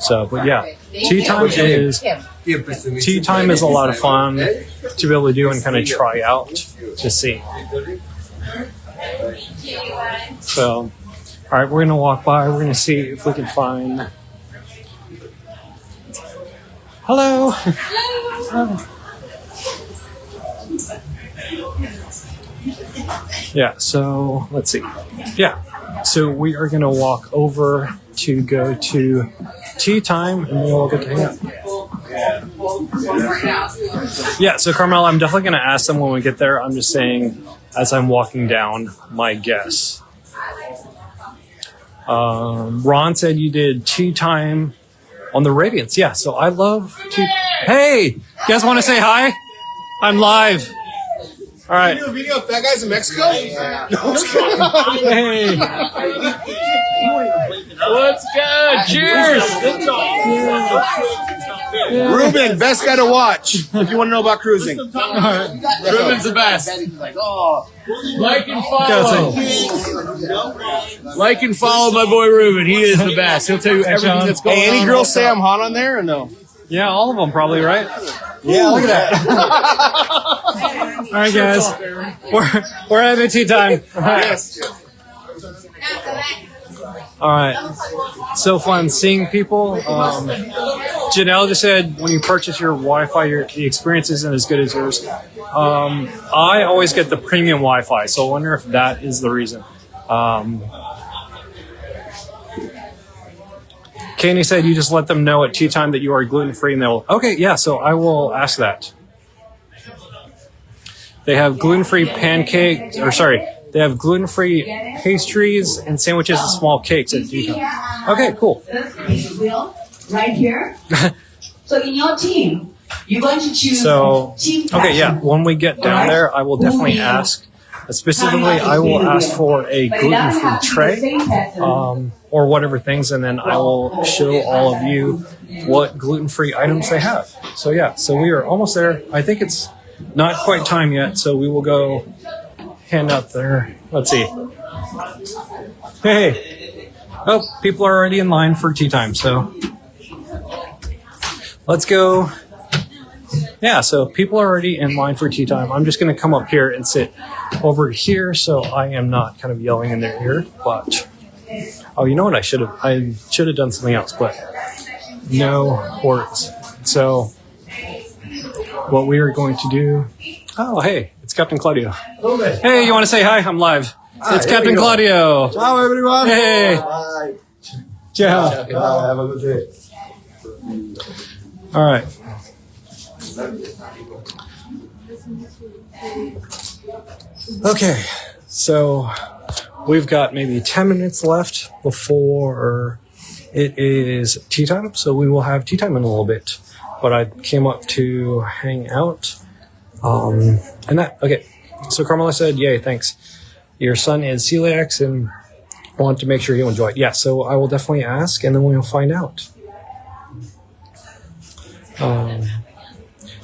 So, but yeah, tea time is a lot of fun to be able to do and kind of try out to see. So, all right, we're gonna walk by. We're gonna see if we can find. Hello. Yeah, so let's see. Yeah, so we are going to walk over to go to tea time, and then we'll get to hang out. Yeah, so Carmel, I'm definitely going to ask them when we get there. I'm just saying, as I'm walking down, my guess. Ron said you did tea time on the Radiance. Yeah, so I love to. Hey, you guys want to say hi? I'm live. All right. You do a video of fat guys in Mexico? Hey. What's good? Cheers. Ruben, best guy to watch if you want to know about cruising. Ruben's the best. Like and follow. Like and follow my boy Ruben. He is the best. He'll tell you everything that's going on. Hey, any girls say I'm hot on there or no? Yeah, all of them probably, right? Yeah, look at that. All right, guys. We're having tea time. All right. Yes. All right. So fun seeing people. Janelle just said when you purchase your Wi-Fi, the experience isn't as good as yours. I always get the premium Wi-Fi, so I wonder if that is the reason. Kenny said you just let them know at tea time that you are gluten-free, and they'll... Okay, yeah, so I will ask that. They have gluten-free pancakes, or sorry, they have gluten-free pastries and sandwiches and small cakes at tea time. Okay, cool. Right here. So in your team, you're going to choose So, team okay, yeah, fashion. when we get down there, I will definitely ask. Specifically, I will ask for a gluten-free tray, or whatever things, and then I will show all of you what gluten-free items they have. So yeah, so we are almost there. I think it's not quite time yet, so we will go hand out there. Let's see. Hey. Oh, people are already in line for tea time, so let's go. Yeah, so people are already in line for tea time. I'm just going to come up here and sit over here so I am not kind of yelling in their ear. But, oh, you know what I should have done something else, but no worries. So, what we are going to do... Oh, hey, it's Captain Claudio. Hey, you want to say hi? I'm live. It's Captain Claudio. Ciao, everyone. Hey. Bye. Ciao. Have a good day. All right. Okay, so we've got maybe 10 minutes left before it is tea time, so we will have tea time in a little bit. But I came up to hang out, and that, okay. So Carmela said, yay, thanks. Your son is celiac and I want to make sure he'll enjoy it. Yeah, so I will definitely ask, and then we'll find out.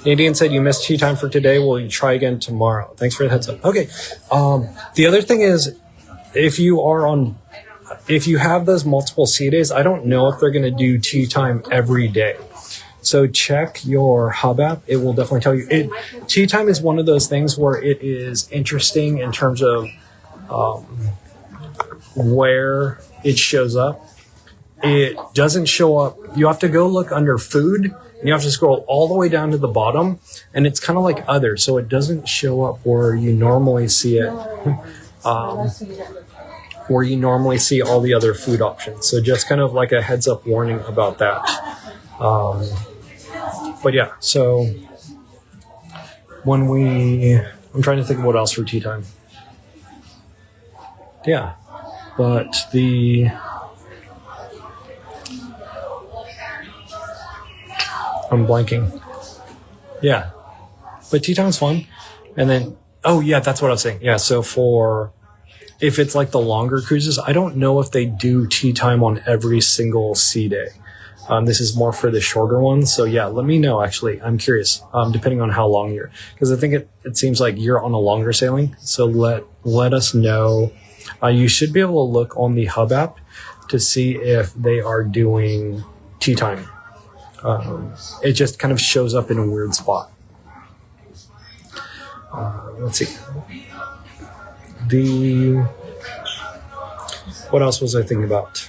Nadine said you missed tea time for today. Will you try again tomorrow? Thanks for the heads up. Okay. The other thing is, if you have those multiple C days, I don't know if they're going to do tea time every day. So check your hub app. It will definitely tell you. Tea time is one of those things where it is interesting in terms of where it shows up. It doesn't show up. You have to go look under food. And you have to scroll all the way down to the bottom, and it's kind of like other, so it doesn't show up where you normally see it, where you normally see all the other food options. So just kind of like a heads up warning about that. But yeah, so I'm trying to think of what else for tea time. Yeah, but I'm blanking. Yeah. But tea time's fun. And then, oh yeah, that's what I was saying. Yeah, so if it's like the longer cruises, I don't know if they do tea time on every single sea day. This is more for the shorter ones. So yeah, let me know, actually. I'm curious, depending on how long you're, because I think it seems like you're on a longer sailing. So let us know. You should be able to look on the hub app to see if they are doing tea time. It just kind of shows up in a weird spot. Let's see. What else was I thinking about?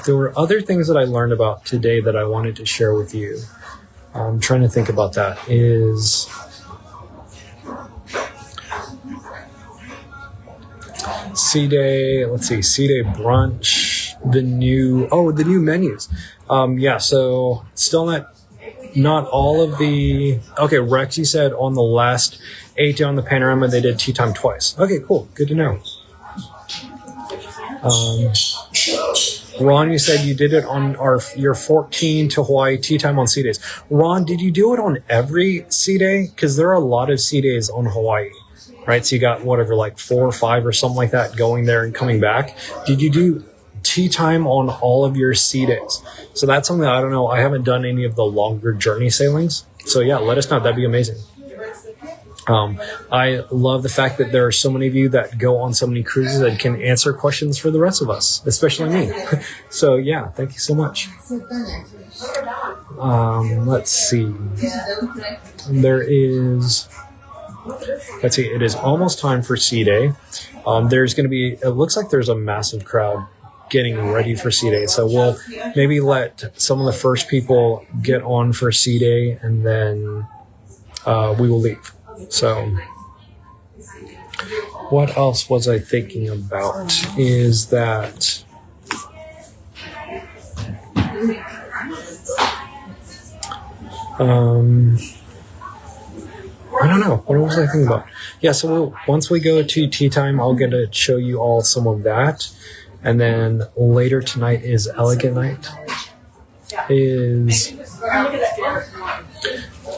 There were other things that I learned about today that I wanted to share with you. I'm trying to think about that. Is Sea Day, let's see, Sea Day brunch, the new menus. Yeah, so still not all of the, okay, Rex, you said on the last 8 day on the Panorama, they did tea time twice. Okay, cool, good to know. Ron, you said you did it on your 14 to Hawaii tea time on sea days. Ron, did you do it on every sea day? Because there are a lot of sea days on Hawaii, right? So you got whatever, like 4 or 5 or something like that going there and coming back. Did you do tea time on all of your sea days? So that's something that I don't know. I haven't done any of the longer journey sailings. So yeah, let us know. That'd be amazing. I love the fact that there are so many of you that go on so many cruises that can answer questions for the rest of us, especially me. So yeah, thank you so much. Let's see. It is almost time for Sea Day. There's going to be, it looks like there's a massive crowd getting ready for Sea Day. So we'll maybe let some of the first people get on for Sea Day, and then we will leave. So what else was I thinking about is that I don't know. What was I thinking about? Yeah, so once we go to tea time, I'll get to show you all some of that. And then later tonight is Elegant Night.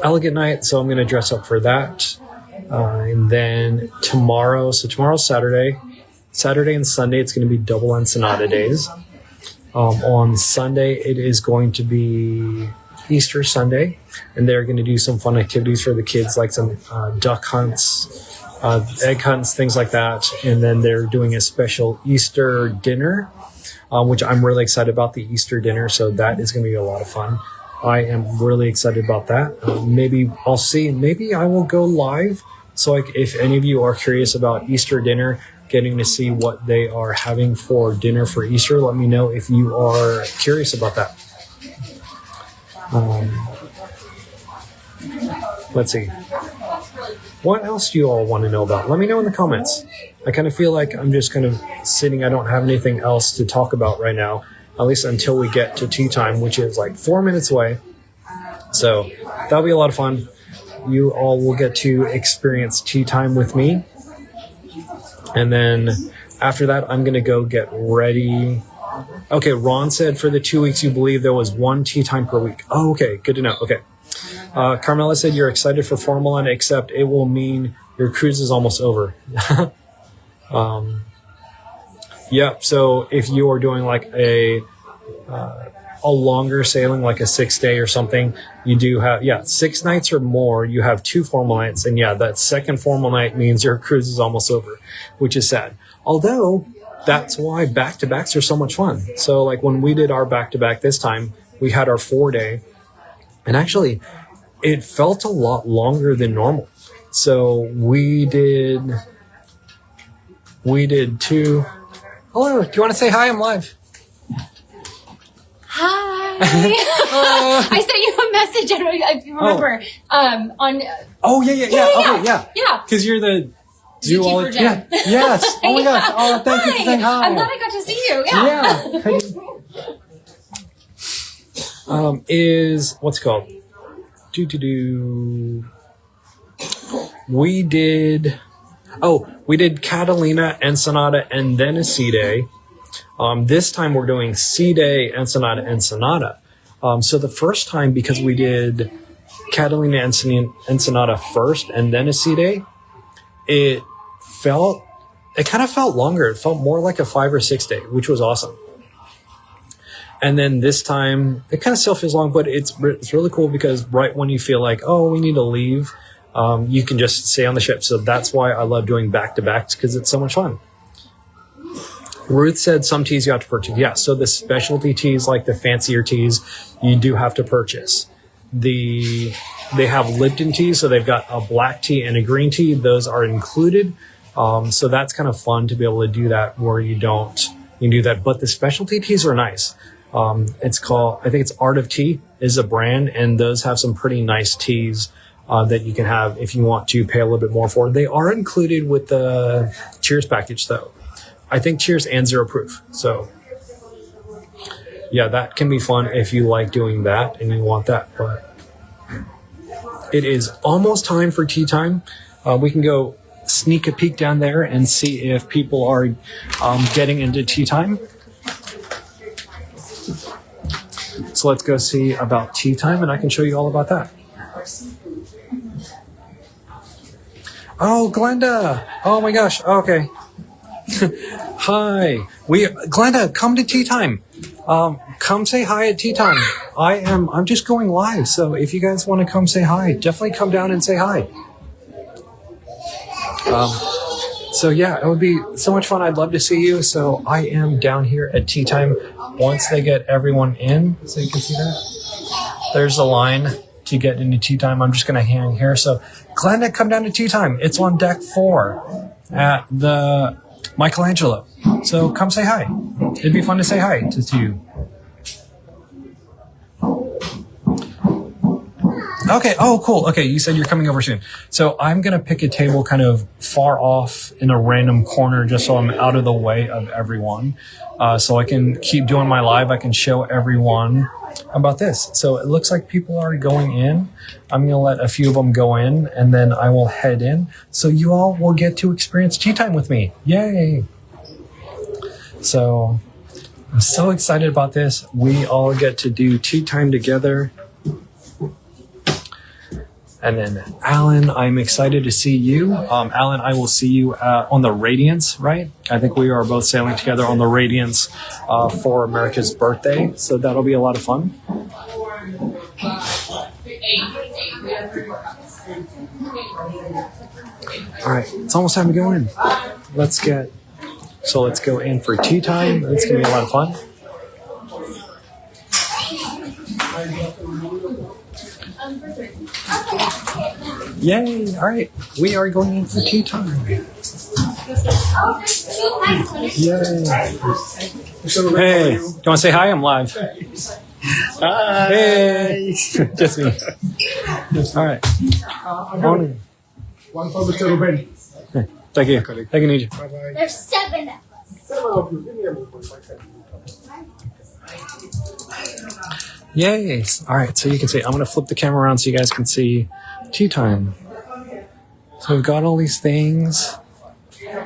Elegant Night, so I'm going to dress up for that. And then tomorrow's Saturday and Sunday, it's going to be double Ensenada days. On Sunday, it is going to be Easter Sunday, and they're going to do some fun activities for the kids, like some duck hunts, egg hunts, things like that. And then they're doing a special Easter dinner, which I'm really excited about, the Easter dinner. So that is going to be a lot of fun. I am really excited about that. Maybe I'll see. Maybe I will go live. So if any of you are curious about Easter dinner, getting to see what they are having for dinner for Easter, let me know if you are curious about that. Let's see. What else do you all want to know about? Let me know in the comments. I kind of feel like I'm just kind of sitting. I don't have anything else to talk about right now, at least until we get to tea time, which is like 4 minutes away. So that'll be a lot of fun. You all will get to experience tea time with me. And then after that, I'm going to go get ready. Okay, Ron said for the 2 weeks you believe there was 1 tea time per week. Oh, okay, good to know. Okay. Carmela said you're excited for Formula, except it will mean your cruise is almost over. Yeah, so if you are doing like a longer sailing, like a 6-day or something, you do have, 6 nights or more, you have 2 formal nights. And yeah, that second formal night means your cruise is almost over, which is sad. Although that's why back-to-backs are so much fun. So like when we did our back-to-back this time, we had our 4-day, and actually it felt a lot longer than normal. So we did 2. Hello, do you want to say hi? I'm live. Hi. I sent you a message. I don't know if you remember. On. Oh yeah. Okay, yeah. Because you're the YouTuber Jen. Yeah. Yes. Oh my gosh. Oh, thank you for saying hi. I'm glad I got to see you. Yeah. Is what's it called? We did Catalina, Ensenada, and then a sea day. This time we're doing Sea Day, Ensenada. So the first time, because we did Catalina, Ensenada first and then a Sea Day, it kind of felt longer. It felt more like a 5 or 6 day, which was awesome. And then this time, it kind of still feels long, but it's really cool because right when you feel like, oh, we need to leave, you can just stay on the ship. So that's why I love doing back-to-backs, because it's so much fun. Ruth said some teas you have to purchase. Yeah, so the specialty teas, like the fancier teas, you do have to purchase. They have Lipton teas, so they've got a black tea and a green tea. Those are included. So that's kind of fun to be able to do that where you can do that. But the specialty teas are nice. It's called, I think it's Art of Tea is a brand, and those have some pretty nice teas that you can have if you want to pay a little bit more for. They are included with the Cheers package, though. I think Cheers and Zero Proof. So, yeah, that can be fun if you like doing that and you want that. But it is almost time for tea time. We can go sneak a peek down there and see if people are getting into tea time. So let's go see about tea time, and I can show you all about that. Oh, Glenda. Oh my gosh. Okay. Hi. Glenda, come to tea time. Come say hi at tea time. I'm just going live. So if you guys want to come say hi, definitely come down and say hi. So yeah, it would be so much fun. I'd love to see you. So I am down here at tea time. Once they get everyone in, so you can see that. There's a line to get into tea time. I'm just going to hang here. So Glenda, come down to tea time. It's on deck 4 at the Michelangelo. So come say hi. It'd be fun to say hi to you. Okay. Oh, cool. Okay. You said you're coming over soon. So I'm going to pick a table kind of far off in a random corner just so I'm out of the way of everyone. So I can keep doing my live. I can show everyone about this. So it looks like people are going in. I'm going to let a few of them go in and then I will head in. So you all will get to experience tea time with me. Yay. So I'm so excited about this. We all get to do tea time together. And then Alan, I'm excited to see you. Alan, I will see you on the Radiance, right? I think we are both sailing together on the Radiance for America's birthday. So that'll be a lot of fun. All right, it's almost time to go in. Let's go in for tea time. It's going to be a lot of fun. Yay! All right, we are going in for tea time. Yay! Hey, do you want to say hi? I'm live. Hi. Hey, just me. All right. One for Mr. Ruben. Thank you. Thank you, Nija. Bye-bye. There's 7 of us. 7 of you. Give me a moment. Yay! All right, so you can see. I'm going to flip the camera around so you guys can see tea time. So we've got all these things. You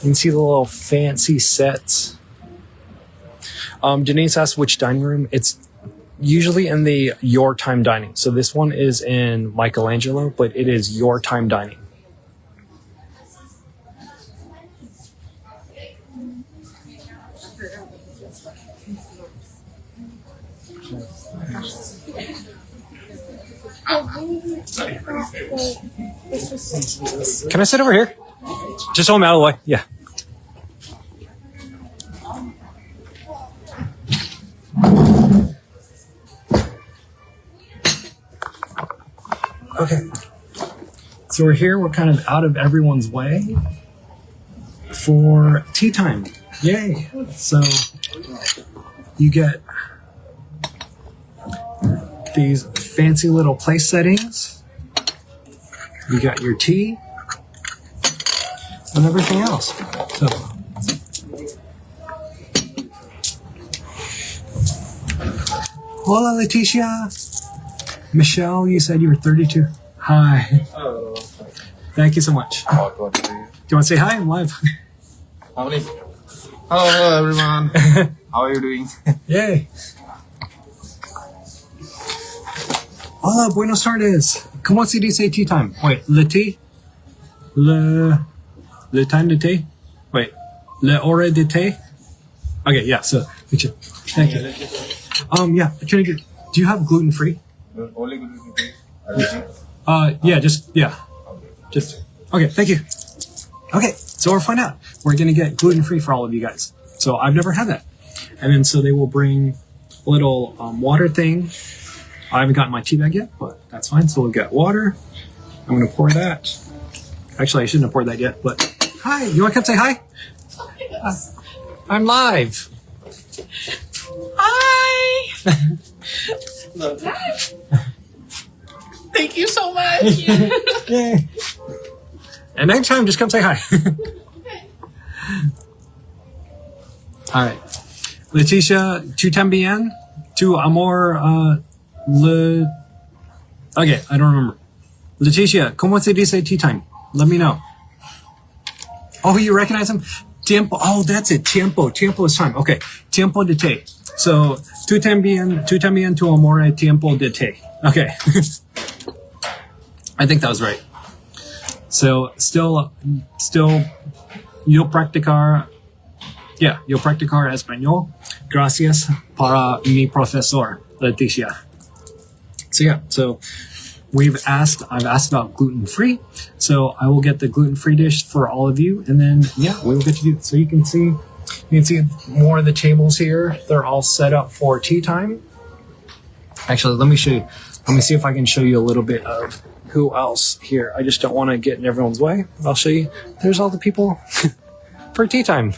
can see the little fancy sets. Denise asked which dining room. It's usually in the Your Time Dining. So this one is in Michelangelo, but it is Your Time Dining. Can I sit over here? Just so I'm out of the way. Yeah. Okay. So we're here. We're kind of out of everyone's way for tea time. Yay. So you get these fancy little place settings. You got your tea and everything else. So hola, Leticia. Michelle, you said you were 32. Hi. Hello. Thank you so much. Do you want to say hi? I'm live. Hello, everyone. How are you doing? Yay. Hola, buenos tardes. ¿Cómo se dice tea time? Wait, le tea? Le time de thé? Wait, le hora de thé? Okay, yeah, so, thank you. Yeah, can I get, do you have gluten-free? Only good. Yeah, just, okay, thank you. Okay, so we'll find out. We're going to get gluten-free for all of you guys. So I've never had that. And then so they will bring a little water thing. I haven't gotten my tea bag yet, but that's fine. So we'll get water. I'm going to pour that. Actually, I shouldn't have poured that yet, but hi, you want to come say hi? I'm live. Hi. Thank you so much. Yay. And next time, just come say hi. All right. Leticia, tu tambien? Tu amor Okay, I don't remember. Leticia, ¿cómo se dice tea time? Let me know. Oh, you recognize him? Tiempo. Oh, that's it. Tiempo. Tiempo is time. Okay. Tiempo de té. So, tu también tu amor tiempo de té. Okay. I think that was right. So, still, you'll practicar español. Gracias para mi profesor, Leticia. So yeah, so I've asked about gluten-free. So I will get the gluten-free dish for all of you. And then, yeah, we will get to do it. So you can see more of the tables here. They're all set up for tea time. Actually, let me show you. Let me see if I can show you a little bit of who else here. I just don't want to get in everyone's way. I'll show you. There's all the people for tea time.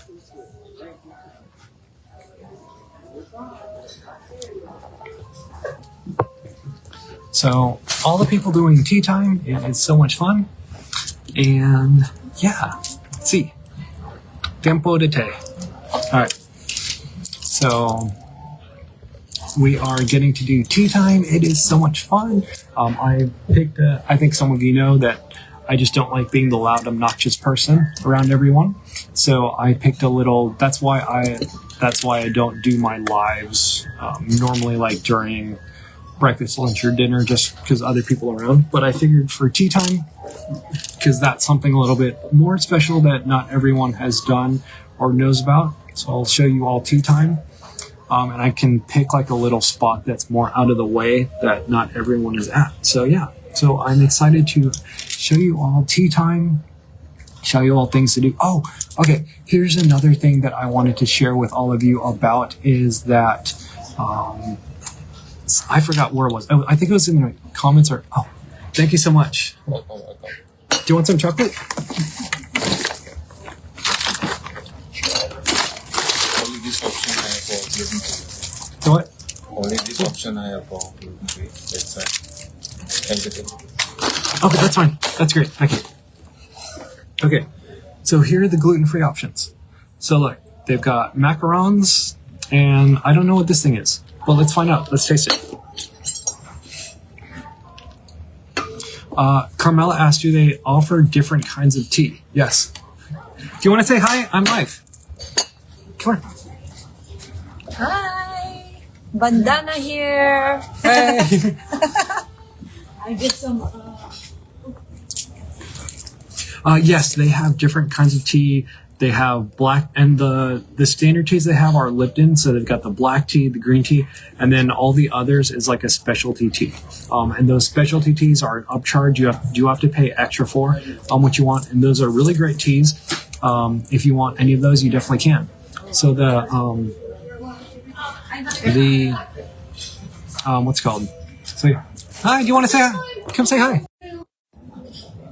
So all the people doing tea time, it's so much fun. And yeah, let's see. Tiempo de té. All right. So we are getting to do tea time. It is so much fun. I think some of you know that I just don't like being the loud, obnoxious person around everyone. So I picked a little, that's why I don't do my lives normally like during breakfast, lunch, or dinner, just because other people are around. But I figured for tea time, because that's something a little bit more special that not everyone has done or knows about. So I'll show you all tea time. And I can pick like a little spot that's more out of the way that not everyone is at. So yeah, so I'm excited to show you all tea time, show you all things to do. Oh, okay. Here's another thing that I wanted to share with all of you about is that, I forgot where it was. Oh, I think it was in the comments or, oh, thank you so much. Do you want some chocolate? Only this option I have for gluten-free. So what? Only this option I have for gluten-free. That's everything. Okay, that's fine. That's great. Thank you. Okay, so here are the gluten-free options. So look, they've got macarons, and I don't know what this thing is. Well, let's find out. Let's taste it. Carmela asked, do they offer different kinds of tea? Yes. Do you want to say hi? I'm live. Come on. Hi, bandana here. Hey. I get some. Yes, they have different kinds of tea. They have black, and the standard teas they have are Lipton. So they've got the black tea, the green tea, and then all the others is like a specialty tea. And those specialty teas are an upcharge. You have to pay extra for what you want, and those are really great teas. If you want any of those, you definitely can. So what's it called? So yeah. Hi, do you want to say hi? Come say hi.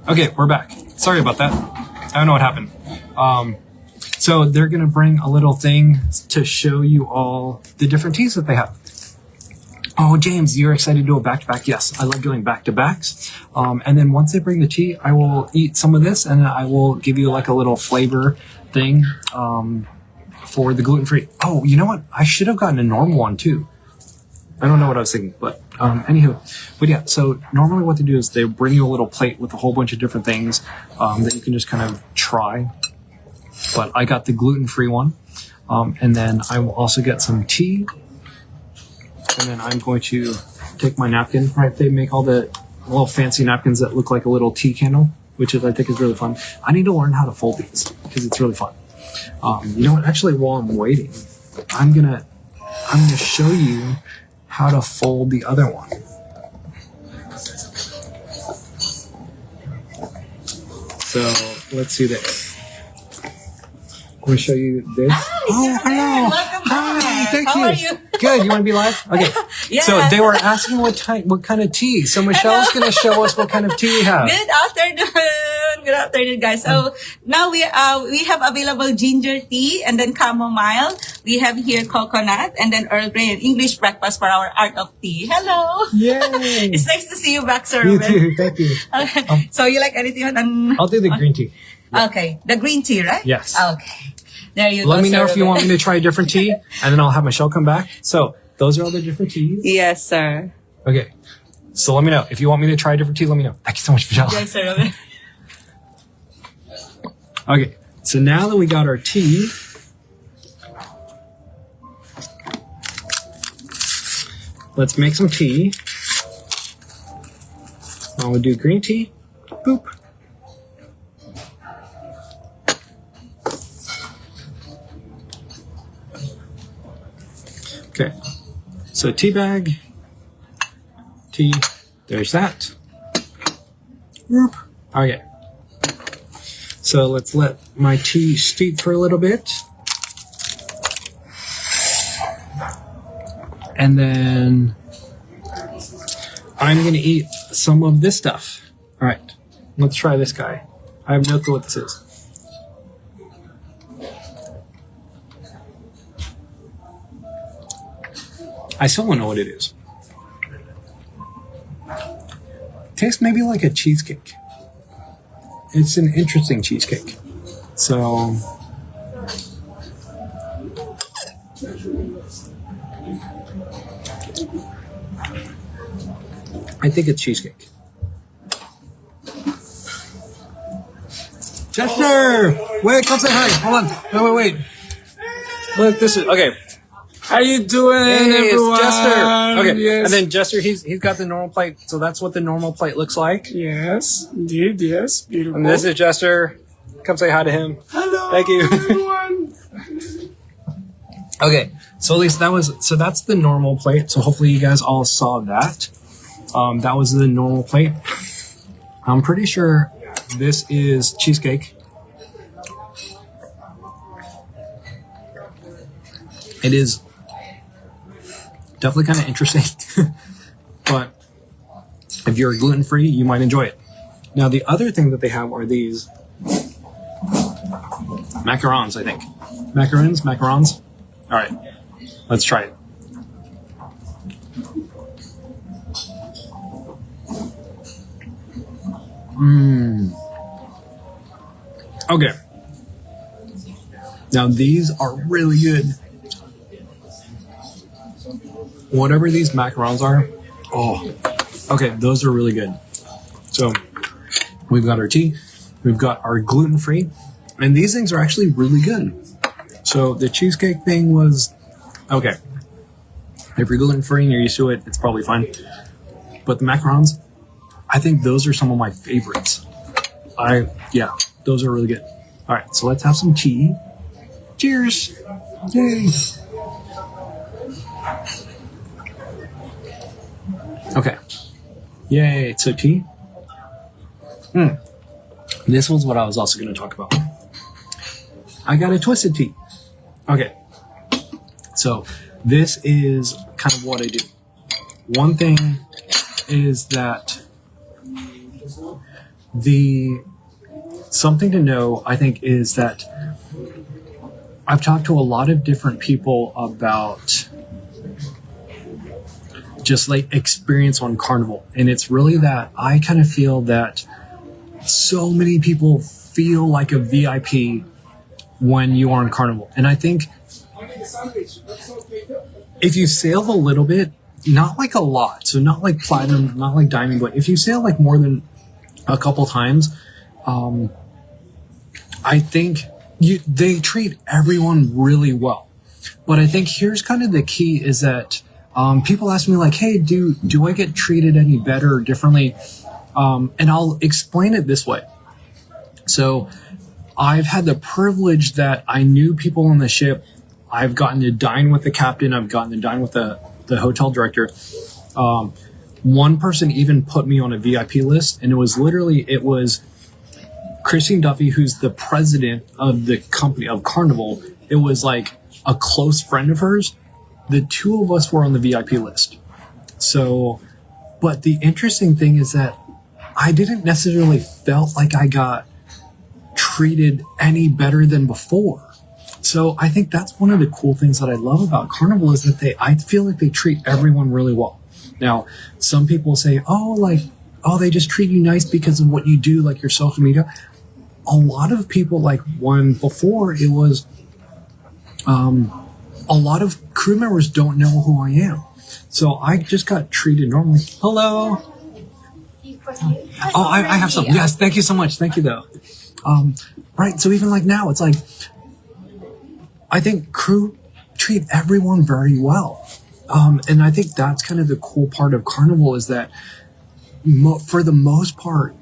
Okay, we're back. Sorry about that. I don't know what happened. So they're going to bring a little thing to show you all the different teas that they have. Oh, James, you're excited to do a back-to-back? Yes, I love doing back-to-backs. And then once they bring the tea, I will eat some of this and I will give you like a little flavor thing for the gluten-free. Oh, you know what? I should have gotten a normal one too. I don't know what I was thinking, but anywho. But yeah, so normally what they do is they bring you a little plate with a whole bunch of different things that you can just kind of try. But I got the gluten-free one. And then I will also get some tea. And then I'm going to take my napkin, right? They make all the little fancy napkins that look like a little tea candle, which is, I think is really fun. I need to learn how to fold these because it's really fun. You know what? Actually, while I'm waiting, I'm gonna show you how to fold the other one. So let's do this. I'm going to show you this. Oh, hello. Welcome Hi, back. thank How you. are you? Good. You want to be live? Okay. Yes. So they were asking what kind of tea. So Michelle's going to show us what kind of tea you have. Good afternoon. Good afternoon, guys. So now we have available ginger tea and then chamomile. We have here coconut and then Earl Grey and English breakfast for our art of tea. Hello. Yay. It's nice to see you back, sir. You too. Thank you. So you like anything on? I'll do the green tea. Okay, the green tea, right? Yes. Okay. There you go. Let me know sir. if you want me to try a different tea, and then I'll have Michelle come back. So those are all the different teas. Yes, sir. Okay. So let me know. If you want me to try a different tea, let me know. Thank you so much, Michelle. Yes, sir. Okay. So now that we got our tea, let's make some tea. I would do green tea. Boop. Okay. So tea bag. Tea. There's that. Whoop. Okay. So let's let my tea steep for a little bit. And then I'm going to eat some of this stuff. All right. Let's try this guy. I have no clue what this is. I still don't know what it is. Tastes maybe like a cheesecake. It's an interesting cheesecake. So I think it's cheesecake. Chester! Wait, come say hi. Hold on. Wait. Look, this is okay. How you doing, Hey, everyone? it's Jester. Okay, Yes. and then Jester, he's got the normal plate, so that's what the normal plate looks like. Yes, indeed, yes. Beautiful. And this is Jester. Come say hi to him. Hello, Thank you. everyone. Okay, so at least that's the normal plate. So hopefully you guys all saw that. That was the normal plate. I'm pretty sure this is cheesecake. It is definitely kind of interesting, but if you're gluten-free, you might enjoy it. Now, the other thing that they have are these macarons, I think. Macarons. All right, let's try it. Okay. Now, these are really good. Whatever these macarons are, okay, those are really good. So, we've got our tea, we've got our gluten-free, and these things are actually really good. So, the cheesecake thing was, okay. If you're gluten-free and you're used to it, it's probably fine. But the macarons, I think those are some of my favorites. Yeah, those are really good. All right, so let's have some tea. Cheers! Yay! Okay. Yay, so tea. This was what I was also going to talk about. I got a twisted tea. Okay. So this is kind of what I do. One thing is that something to know, I think, is that I've talked to a lot of different people about just like experience on Carnival. And it's really that I kind of feel that so many people feel like a VIP when you are on Carnival. And I think if you sail a little bit, not like a lot, so not like platinum, not like diamond, but if you sail like more than a couple times, I think they treat everyone really well. But I think here's kind of the key is that people ask me like, hey, do I get treated any better or differently? And I'll explain it this way. So I've had the privilege that I knew people on the ship. I've gotten to dine with the captain. I've gotten to dine with the hotel director. One person even put me on a VIP list, and it was Christine Duffy, who's the president of the company of Carnival. It was like a close friend of hers. The two of us were on the VIP list. So, but the interesting thing is that I didn't necessarily felt like I got treated any better than before. So I think that's one of the cool things that I love about Carnival is that I feel like they treat everyone really well. Now, some people say, they just treat you nice because of what you do, like your social media. A lot of people, like when before it was, a lot of crew members don't know who I am. So I just got treated normally. Hello. I have some. Yes, thank you so much. Thank you, though. right? So even like now, it's like, I think crew treat everyone very well. And I think that's kind of the cool part of Carnival is that for the most part,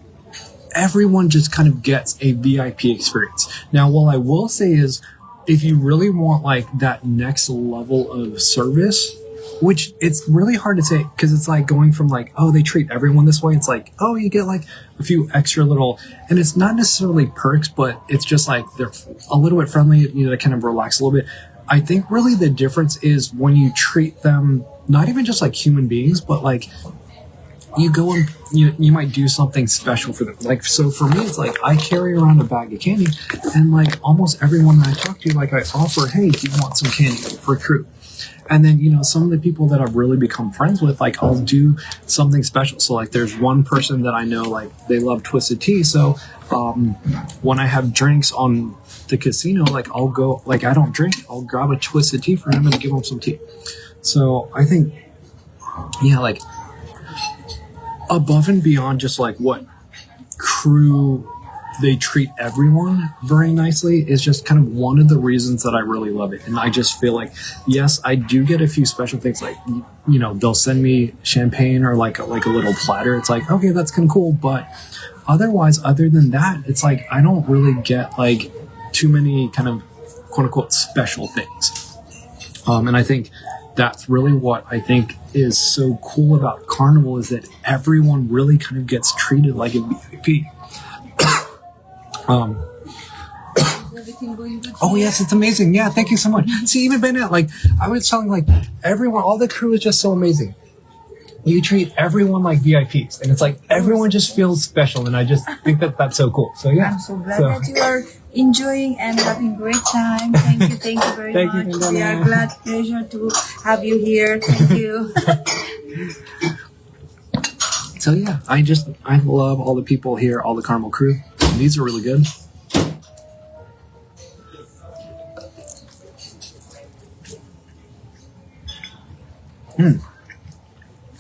everyone just kind of gets a VIP experience. Now, what I will say is, if you really want like that next level of service, which it's really hard to say because it's like going from like, oh, they treat everyone this way. It's like, oh, you get like a few extra little, and it's not necessarily perks, but it's just like they're a little bit friendly, you know, to kind of relax a little bit. I think really the difference is when you treat them not even just like human beings, but like you go and you might do something special for them. Like, so for me, it's like I carry around a bag of candy, and like almost everyone that I talk to, like I offer, hey, do you want some candy for crew? And then, you know, some of the people that I've really become friends with, like I'll do something special. So like there's one person that I know, like they love Twisted Tea. So when I have drinks on the casino, like I'll go, like I don't drink, I'll grab a Twisted Tea for him and give him some tea. So I think, yeah, like above and beyond just like what crew they treat everyone very nicely is just kind of one of the reasons that I really love it. And I just feel like, yes, I do get a few special things, like, you know, they'll send me champagne or like a little platter. It's like, okay, that's kind of cool. But otherwise, other than that, it's like, I don't really get like too many kind of quote unquote special things. And I think that's really what I think is so cool about Carnival is that everyone really kind of gets treated like a VIP. Oh yes, it's amazing. Yeah, thank you so much. See, even Bennett, like I was telling, like everyone, all the crew is just so amazing. You treat everyone like VIPs, and it's like everyone just feels special, and I just think that that's so cool. So yeah, I'm so glad that you are enjoying and having a great time. Thank you very Thank you, much. We are glad, pleasure to have you here. Thank you. So yeah, I love all the people here, all the Carnival crew. These are really good.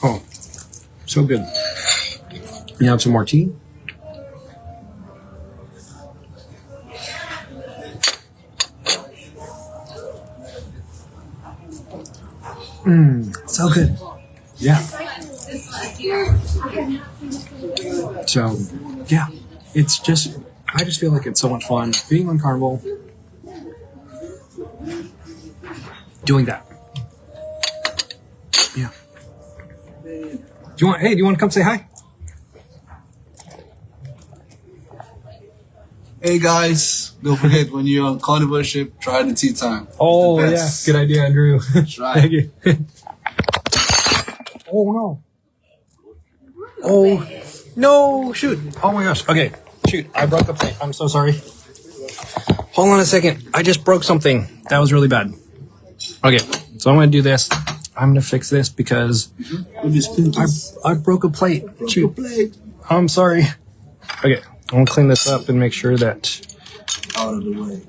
Oh, so good. You have some more tea? So good. Yeah. So, yeah, it's just, I just feel like it's so much fun being on Carnival, doing that. Yeah. Do you want to come say hi? Hey guys, don't forget when you're on Carnival ship, try the tea time. Oh yeah, good idea, Andrew. Thank you. Oh no. Oh no! Shoot! Oh my gosh. Okay, shoot! I broke the plate. I'm so sorry. Hold on a second. I just broke something. That was really bad. Okay, so I'm gonna do this. I'm gonna fix this because I broke a plate. Shoot! I'm sorry. Okay, I'm gonna clean this up and make sure that out of the way.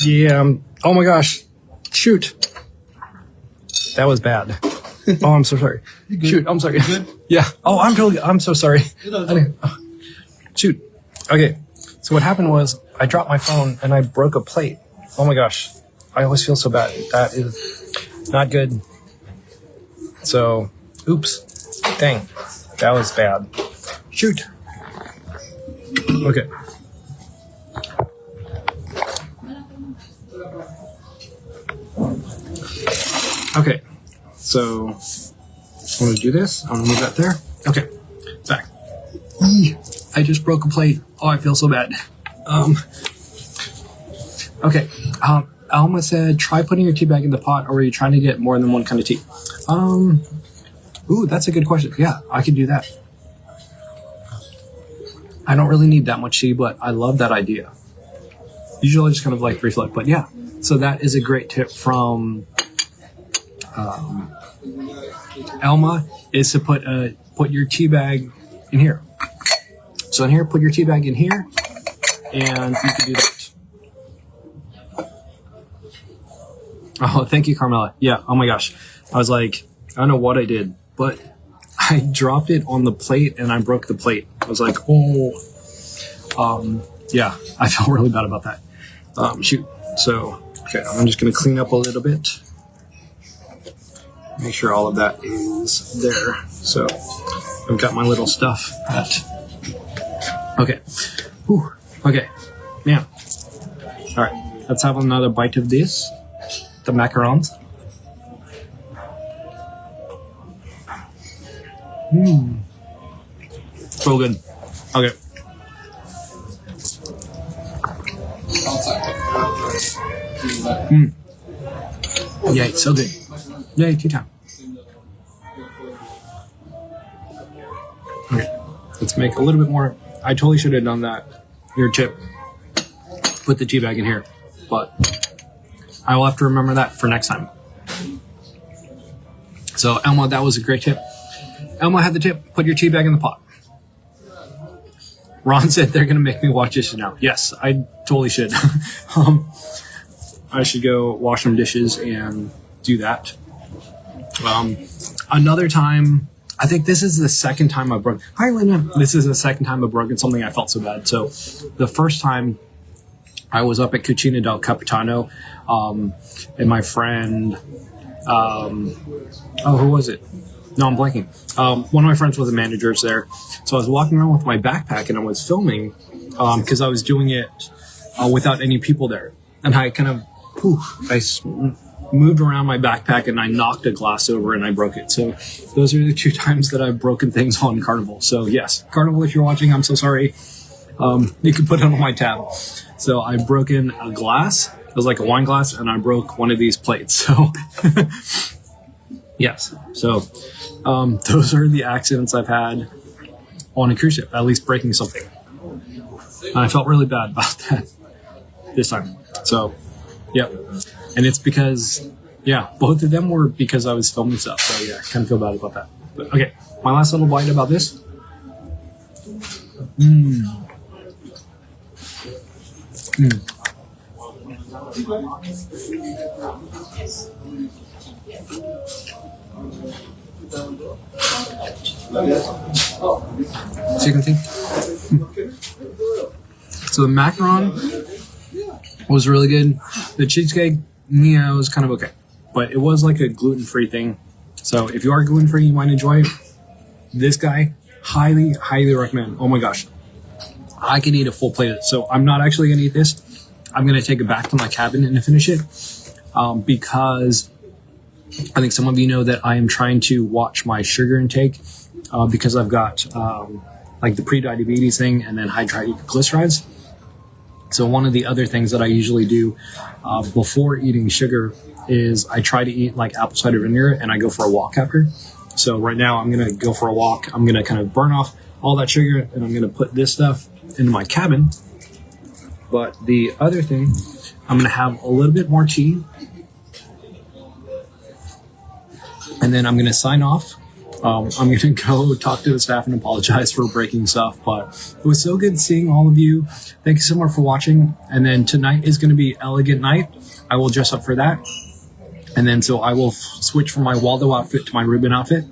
Yeah. Oh my gosh! Shoot! That was bad. Oh, I'm so sorry. Shoot! I'm sorry. Good? Yeah. Oh, I'm so sorry. Shoot. Okay. So what happened was I dropped my phone and I broke a plate. Oh my gosh. I always feel so bad. That is not good. So, oops. Dang. That was bad. Shoot. Okay. Okay. So, I'm going to do this. I'm going to move that there. Okay. Back. I just broke a plate. Oh, I feel so bad. Okay. Alma said, try putting your tea bag in the pot, or are you trying to get more than one kind of tea? Ooh, that's a good question. Yeah, I can do that. I don't really need that much tea, but I love that idea. Usually I just kind of like reflect, but yeah. So that is a great tip from Elma, is to put your tea bag in here. So in here, put your tea bag in here, and you can do that. Oh, thank you, Carmela. Yeah, oh my gosh. I was like, I don't know what I did, but I dropped it on the plate and I broke the plate. I was like, oh. yeah, I felt really bad about that. Shoot. So, okay, I'm just going to clean up a little bit. Make sure all of that is there. So, I've got my little stuff. Okay. Whew. Okay. Now. All right. Let's have another bite of this. The macarons. So good. Okay. Yay, so good. Yay, tea time. Okay. Let's make a little bit more. I totally should have done that. Your tip. Put the tea bag in here. But I will have to remember that for next time. So, Elma, that was a great tip. Elma had the tip. Put your tea bag in the pot. Ron said they're going to make me wash dishes now. Yes, I totally should. I should go wash some dishes and do that. Another time, I think this is the second time I've broken. Hi, Lena. This is the second time I've broken something. I felt so bad. So the first time I was up at Cucina del Capitano, and my friend, who was it? No, I'm blanking. One of my friends was a manager there. So I was walking around with my backpack and I was filming because I was doing it without any people there. And I kind of, moved around my backpack and I knocked a glass over and I broke it. So those are the 2 times that I've broken things on Carnival. So yes, Carnival, if you're watching, I'm so sorry. You can put it on my tab. So I've broken a glass. It was like a wine glass and I broke one of these plates. So yes. So those are the accidents I've had on a cruise ship, at least breaking something. And I felt really bad about that this time. So, yeah. And it's because, both of them were because I was filming stuff. So, yeah, I kind of feel bad about that. But, okay, my last little bite about this. Chicken thing. So the macaron was really good. The cheesecake, it was kind of okay, but it was like a gluten-free thing. So if you are gluten-free, you might enjoy it. This guy, highly, highly recommend. Oh my gosh, I can eat a full plate of it. So I'm not actually gonna eat this. I'm gonna take it back to my cabin and finish it because I think some of you know that I am trying to watch my sugar intake because I've got like the pre-diabetes thing and then high triglycerides. So one of the other things that I usually do before eating sugar is I try to eat like apple cider vinegar and I go for a walk after. So right now I'm going to go for a walk. I'm going to kind of burn off all that sugar and I'm going to put this stuff into my cabin. But the other thing, I'm going to have a little bit more tea. And then I'm going to sign off. I'm going to go talk to the staff and apologize for breaking stuff. But it was so good seeing all of you. Thank you so much for watching. And then tonight is going to be Elegant Night. I will dress up for that. And then so I will switch from my Waldo outfit to my ribbon outfit.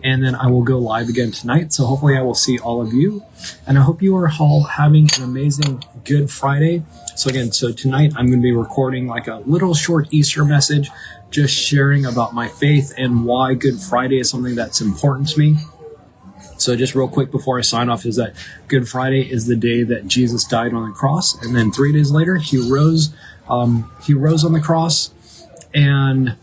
And then I will go live again tonight. So hopefully I will see all of you. And I hope you are all having an amazing Good Friday. So again, so tonight I'm going to be recording like a little short Easter message, just sharing about my faith and why Good Friday is something that's important to me. So just real quick before I sign off is that Good Friday is the day that Jesus died on the cross. And then 3 days later, he rose on the cross. And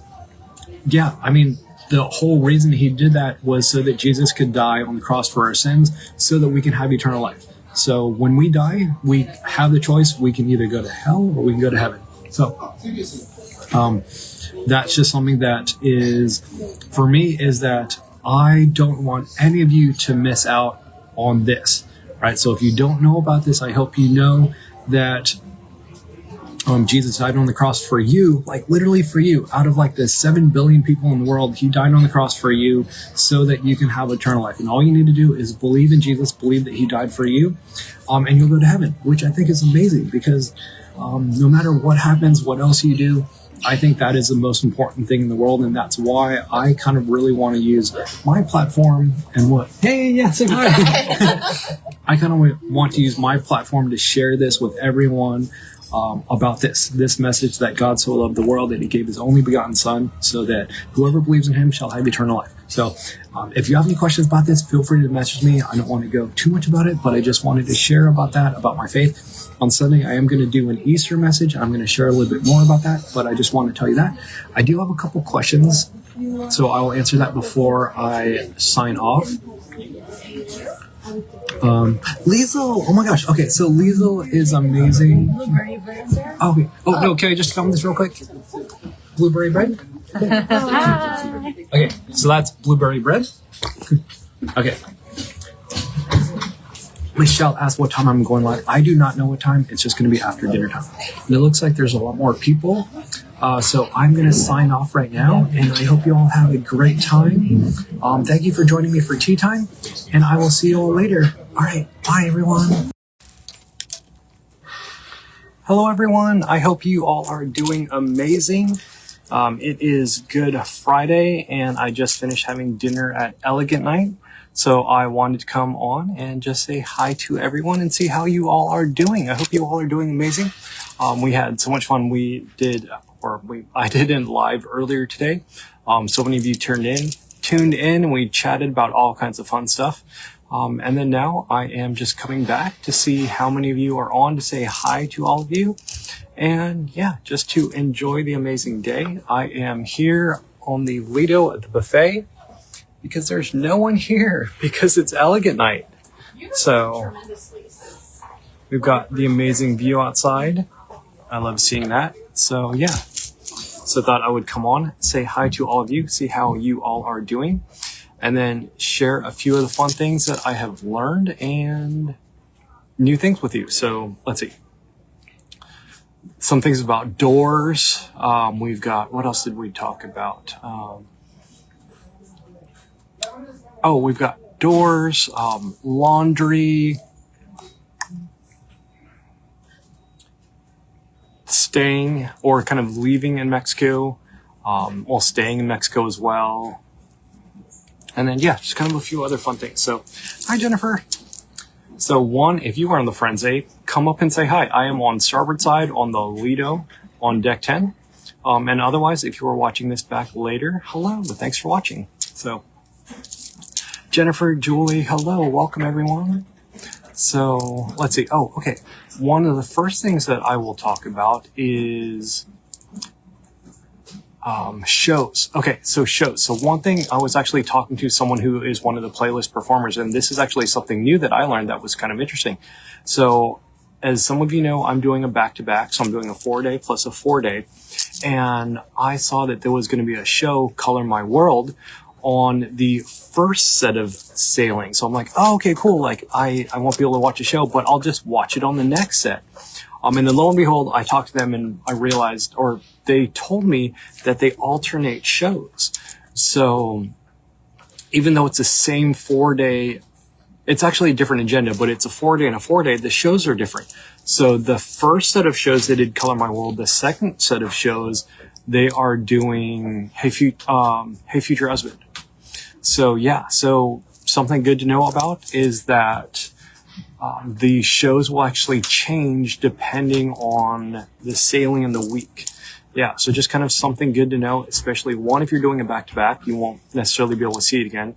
yeah, I mean, the whole reason he did that was so that Jesus could die on the cross for our sins so that we can have eternal life. So when we die, we have the choice. We can either go to hell or we can go to heaven. So that's just something that is, for me, is that I don't want any of you to miss out on this, right? So if you don't know about this, I hope you know that Jesus died on the cross for you, like literally for you. Out of like the 7 billion people in the world, he died on the cross for you so that you can have eternal life. And all you need to do is believe in Jesus, believe that he died for you, and you'll go to heaven, which I think is amazing because no matter what happens, what else you do, I think that is the most important thing in the world. And that's why I kind of really want to use my platform and say hi. I kind of want to use my platform to share this with everyone about this message that God so loved the world that he gave his only begotten son so that whoever believes in him shall have eternal life. So if you have any questions about this, feel free to message me. I don't want to go too much about it, but I just wanted to share about that, about my faith. On Sunday, I am going to do an Easter message. I'm going to share a little bit more about that, but I just want to tell you that. I do have a couple questions, so I will answer that before I sign off. Liesl, oh my gosh. Okay, so Liesl is amazing. Oh, okay. Oh, no, can I just film this real quick? Blueberry bread? Okay, so that's blueberry bread. Okay. Michelle asked what time I'm going live. I do not know what time. It's just going to be after dinner time. And it looks like there's a lot more people. So I'm going to sign off right now, and I hope you all have a great time. Thank you for joining me for tea time, and I will see you all later. All right, bye everyone. Hello everyone. I hope you all are doing amazing. It is Good Friday, and I just finished having dinner at Elegant Night. So I wanted to come on and just say hi to everyone and see how you all are doing. I hope you all are doing amazing. We had so much fun. I did in live earlier today. So many of you tuned in, and we chatted about all kinds of fun stuff. And then now I am just coming back to see how many of you are on to say hi to all of you. And yeah, just to enjoy the amazing day. I am here on the Lido at the buffet because there's no one here because it's Elegant Night. So we've got the amazing view outside. I love seeing that. So yeah, so I thought I would come on, say hi to all of you, see how you all are doing, and then share a few of the fun things that I have learned and new things with you. So let's see. Some things about doors. We've got, what else did we talk about? We've got doors, laundry, staying or kind of leaving in Mexico, staying in Mexico as well. And then, yeah, just kind of a few other fun things. So, hi, Jennifer. So, one, if you are on the Firenze, come up and say hi. I am on starboard side on the Lido on deck 10. And otherwise, if you are watching this back later, hello, thanks for watching. So, Jennifer, Julie, hello, welcome everyone. So, let's see. Oh, okay. One of the first things that I will talk about is shows. Okay, so shows. So one thing, I was actually talking to someone who is one of the playlist performers, and this is actually something new that I learned that was kind of interesting. So as some of you know, I'm doing a back-to-back, so I'm doing a 4-day plus a 4-day, and I saw that there was going to be a show, Color My World, on the first set of sailing. So I'm like, oh, okay, cool. Like I won't be able to watch a show, but I'll just watch it on the next set. And then lo and behold, I talked to them and I realized, or they told me that they alternate shows. So even though it's the same 4-day, it's actually a different agenda, but it's a 4-day and a 4-day, the shows are different. So the first set of shows they did Color My World, the second set of shows, they are doing Hey Future Husband. So yeah, so something good to know about is that the shows will actually change depending on the sailing in the week. Yeah, so just kind of something good to know, especially one, if you're doing a back-to-back, you won't necessarily be able to see it again.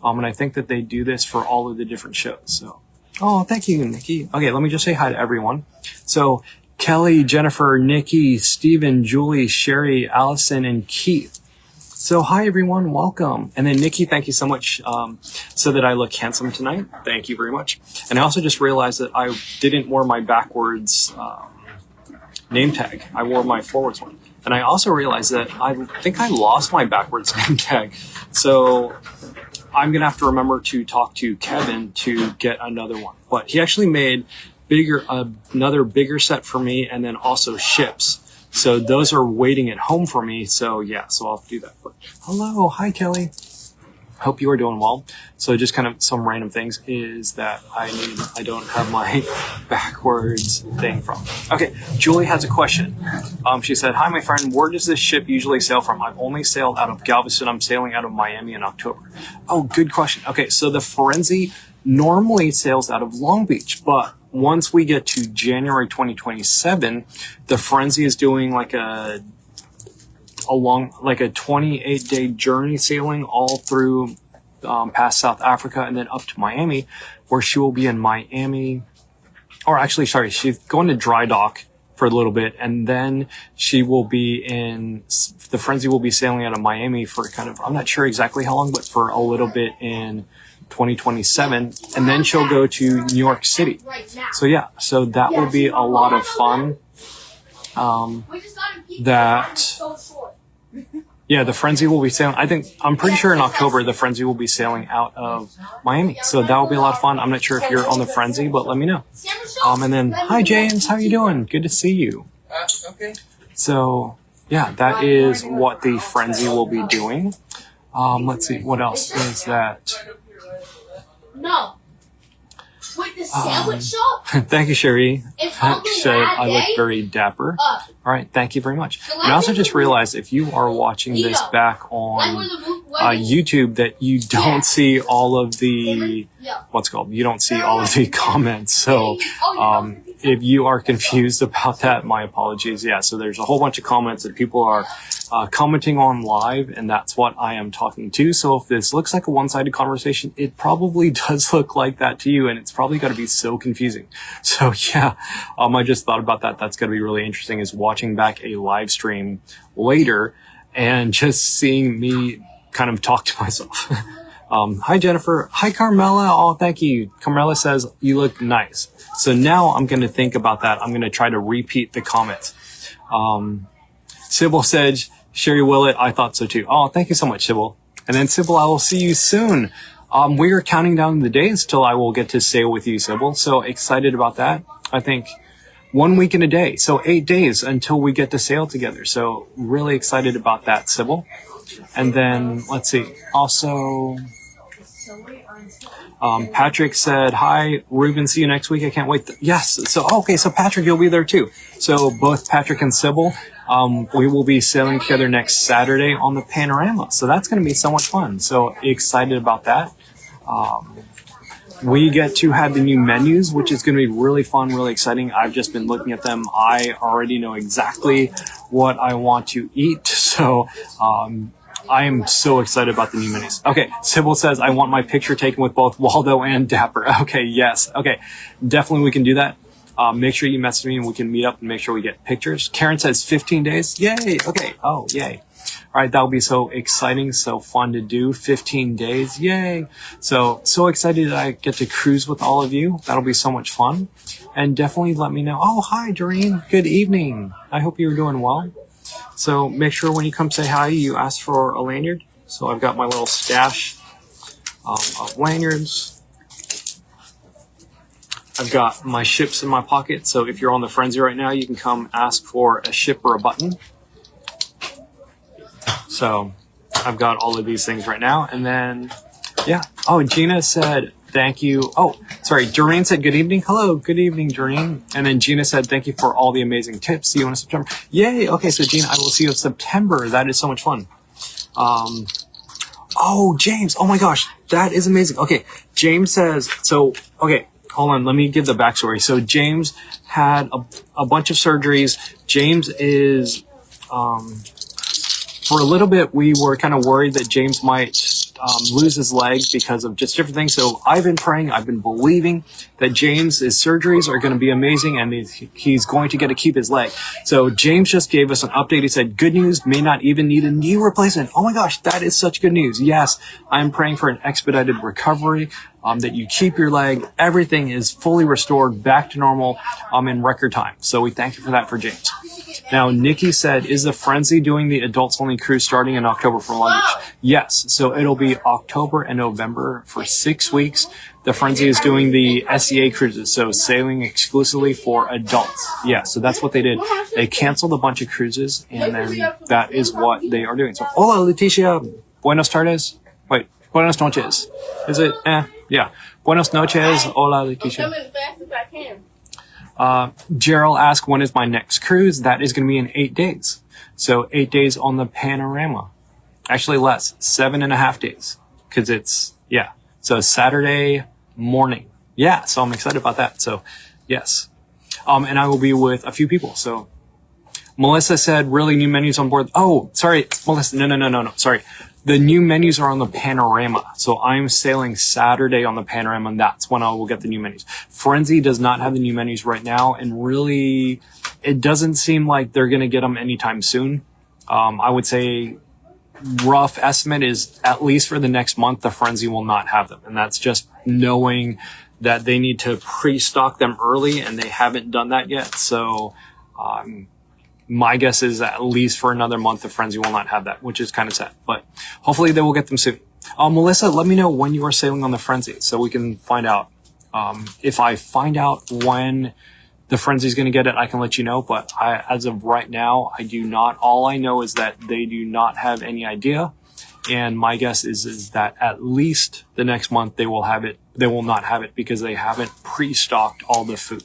And I think that they do this for all of the different shows. So, oh, thank you, Nikki. Okay, let me just say hi to everyone. So, Kelly, Jennifer, Nikki, Stephen, Julie, Sherry, Allison, and Keith. So hi everyone, welcome. And then Nikki, thank you so much, so that I look handsome tonight. Thank you very much. And I also just realized that I didn't wear my backwards name tag. I wore my forwards one. And I also realized that I think I lost my backwards name tag. So I'm gonna have to remember to talk to Kevin to get another one. But he actually made another bigger set for me, and then also ships. So those are waiting at home for me. So yeah, so I'll have to do that. But hello, hi Kelly. Hope you are doing well. So just kind of some random things is that I don't have my backwards thing from. Okay, Julie has a question. She said, hi my friend, where does this ship usually sail from? I've only sailed out of Galveston. I'm sailing out of Miami in October. Oh, good question. Okay, so the Firenze normally sails out of Long Beach, but once we get to January 2027, the Firenze is doing like a 28-day journey sailing all through past South Africa and then up to Miami, where she will be in Miami. Or actually, sorry, she's going to dry dock for a little bit, and then she will be in the Firenze will be sailing out of Miami for kind of, I'm not sure exactly how long, but for a little bit in 2027, and then she'll go to New York City. So yeah, so that will be a lot of fun. The Firenze will be sailing. I'm pretty sure in October the Firenze will be sailing out of Miami. So that will be a lot of fun. I'm not sure if you're on the Firenze, but let me know. And then, hi James, how you doing? Good to see you. Okay. So yeah, that is what the Firenze will be doing. Let's see, what else is that? No. Wait, the sandwich shop? Thank you, Sherry. It's Said I look very dapper. All right, thank you very much. And I also just realized if you are watching this back on YouTube that you don't see all of the you don't see all of the comments. So if you are confused about that, my apologies. Yeah, so there's a whole bunch of comments that people are commenting on live, and that's what I am talking to. So if this looks like a one-sided conversation, it probably does look like that to you, and it's probably going to be so confusing. So yeah, I just thought about that. That's going to be really interesting, is watching back a live stream later and just seeing me kind of talk to myself. Hi, Jennifer. Hi, Carmela. Oh, thank you. Carmela says, you look nice. So now I'm going to think about that. I'm going to try to repeat the comments. Sybil said, Sherry Willett, I thought so too. Oh, thank you so much, Sybil. And then Sybil, I will see you soon. We are counting down the days till I will get to sail with you, Sybil. So excited about that. I think 1 week and a day. So 8 days until we get to sail together. So really excited about that, Sybil. And then let's see. Also, Patrick said, hi, Ruben, see you next week. I can't wait. Yes. So, okay. So Patrick, you'll be there too. So both Patrick and Sybil, we will be sailing together next Saturday on the Panorama. So that's going to be so much fun. So excited about that. We get to have the new menus, which is going to be really fun, really exciting. I've just been looking at them. I already know exactly what I want to eat. So, I am so excited about the new menus. Okay, Sybil says, I want my picture taken with both Waldo and Dapper. Okay, yes. Okay, definitely we can do that. Make sure you message me and we can meet up and make sure we get pictures. Karen says 15 days. Yay. Okay. Oh, yay. All right. That'll be so exciting. So fun to do. 15 days. Yay. So excited that I get to cruise with all of you. That'll be so much fun. And definitely let me know. Oh, hi, Doreen. Good evening. I hope you're doing well. So make sure when you come say hi, you ask for a lanyard. So I've got my little stash of lanyards. I've got my ships in my pocket. So if you're on the Firenze right now, you can come ask for a ship or a button. So I've got all of these things right now. And then, yeah. Oh, Gina said, thank you. Oh, sorry. Doreen said, good evening. Hello. Good evening, Doreen. And then Gina said, thank you for all the amazing tips. See you in September. Yay. Okay. So Gina, I will see you in September. That is so much fun. Oh, James. Oh my gosh. That is amazing. Okay. James says, so, okay. Hold on. Let me give the backstory. So James had a bunch of surgeries. James is, for a little bit, we were kind of worried that James might lose his leg because of just different things. So I've been praying, I've been believing that James's surgeries are going to be amazing and he's going to get to keep his leg. So James just gave us an update. He said, good news, may not even need a knee replacement. Oh my gosh, that is such good news. Yes, I'm praying for an expedited recovery, that you keep your leg. Everything is fully restored back to normal in record time. So we thank you for that for James. Now, Nikki said, is the Firenze doing the adults only cruise starting in October for Long Beach? Yes. So it'll be October and November for 6 weeks. The Firenze is doing the SEA cruises, so sailing exclusively for adults. Yeah, so that's what they did. They canceled a bunch of cruises, and then that is what they are doing. So, hola, Leticia. Buenos tardes. Wait, buenas noches. Is it? Yeah. Buenos noches. Hola, Leticia. Gerald asked, when is my next cruise? That is going to be in 8 days. So 8 days on the Panorama. Actually less, 7.5 days. Cause it's, yeah. So Saturday morning. Yeah, so I'm excited about that. So, yes. And I will be with a few people. So, Melissa said, really new menus on board. Oh, sorry, Melissa. No. Sorry. The new menus are on the Panorama. So I'm sailing Saturday on the Panorama, and that's when I will get the new menus. Firenze does not have the new menus right now, and really, it doesn't seem like they're going to get them anytime soon. I would say rough estimate is at least for the next month, the Firenze will not have them. And that's just knowing that they need to pre-stock them early, and they haven't done that yet. So, my guess is at least for another month, the Firenze will not have that, which is kind of sad, but hopefully they will get them soon. Melissa, let me know when you are sailing on the Firenze so we can find out. If I find out when the Firenze is going to get it, I can let you know, but as of right now, I do not. All I know is that they do not have any idea. And my guess is that at least the next month they will have it. They will not have it because they haven't pre-stocked all the food.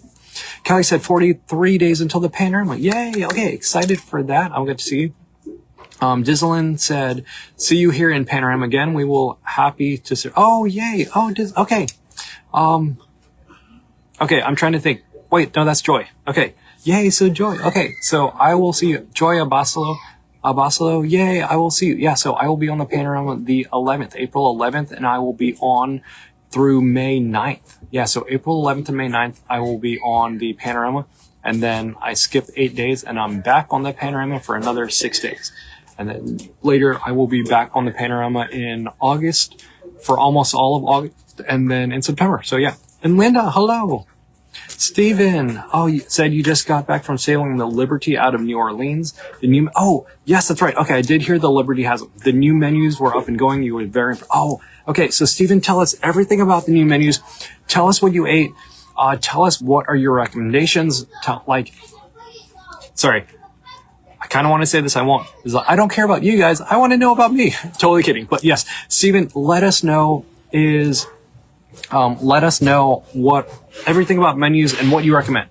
Kelly said 43 days until the Panorama. Yay. Okay. Excited for that. I'll get to see you. Dizzlin said, see you here in Panorama again. We will happy to see. Oh, yay. Oh, okay. Okay. I'm trying to think. Wait, no, that's Joy. Okay. Yay. So Joy. Okay. So I will see you. Joy Abasolo. Yay. I will see you. Yeah. So I will be on the Panorama the 11th, April 11th, and I will be on through May 9th. Yeah, so April 11th to May 9th, I will be on the Panorama, and then I skip 8 days, and I'm back on the Panorama for another 6 days. And then later, I will be back on the Panorama in August for almost all of August, and then in September. So yeah. And Linda, hello. Steven, you said you just got back from sailing the Liberty out of New Orleans. Yes, that's right. Okay, I did hear the Liberty has them. The new menus were up and going. You were very, okay. So Steven, tell us everything about the new menus. Tell us what you ate. Tell us what are your recommendations. Sorry. I kind of want to say this. I won't. I don't care about you guys. I want to know about me. Totally kidding. But yes, Steven, let us know what everything about menus and what you recommend.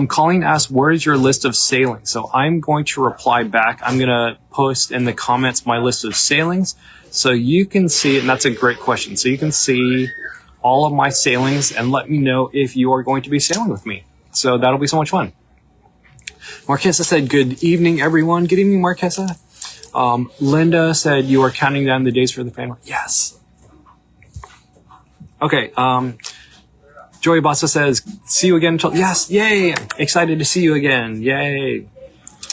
Colleen asked, where is your list of sailings? So I'm going to reply back. I'm going to post in the comments my list of sailings so you can see it. And that's a great question. So you can see all of my sailings and let me know if you are going to be sailing with me. So that'll be so much fun. Marquesa said, good evening, everyone. Good evening, Marquesa. Linda said, you are counting down the days for the family. Yes. Okay. Joey Bassa says, see you again until, yes, yay. Excited to see you again. Yay.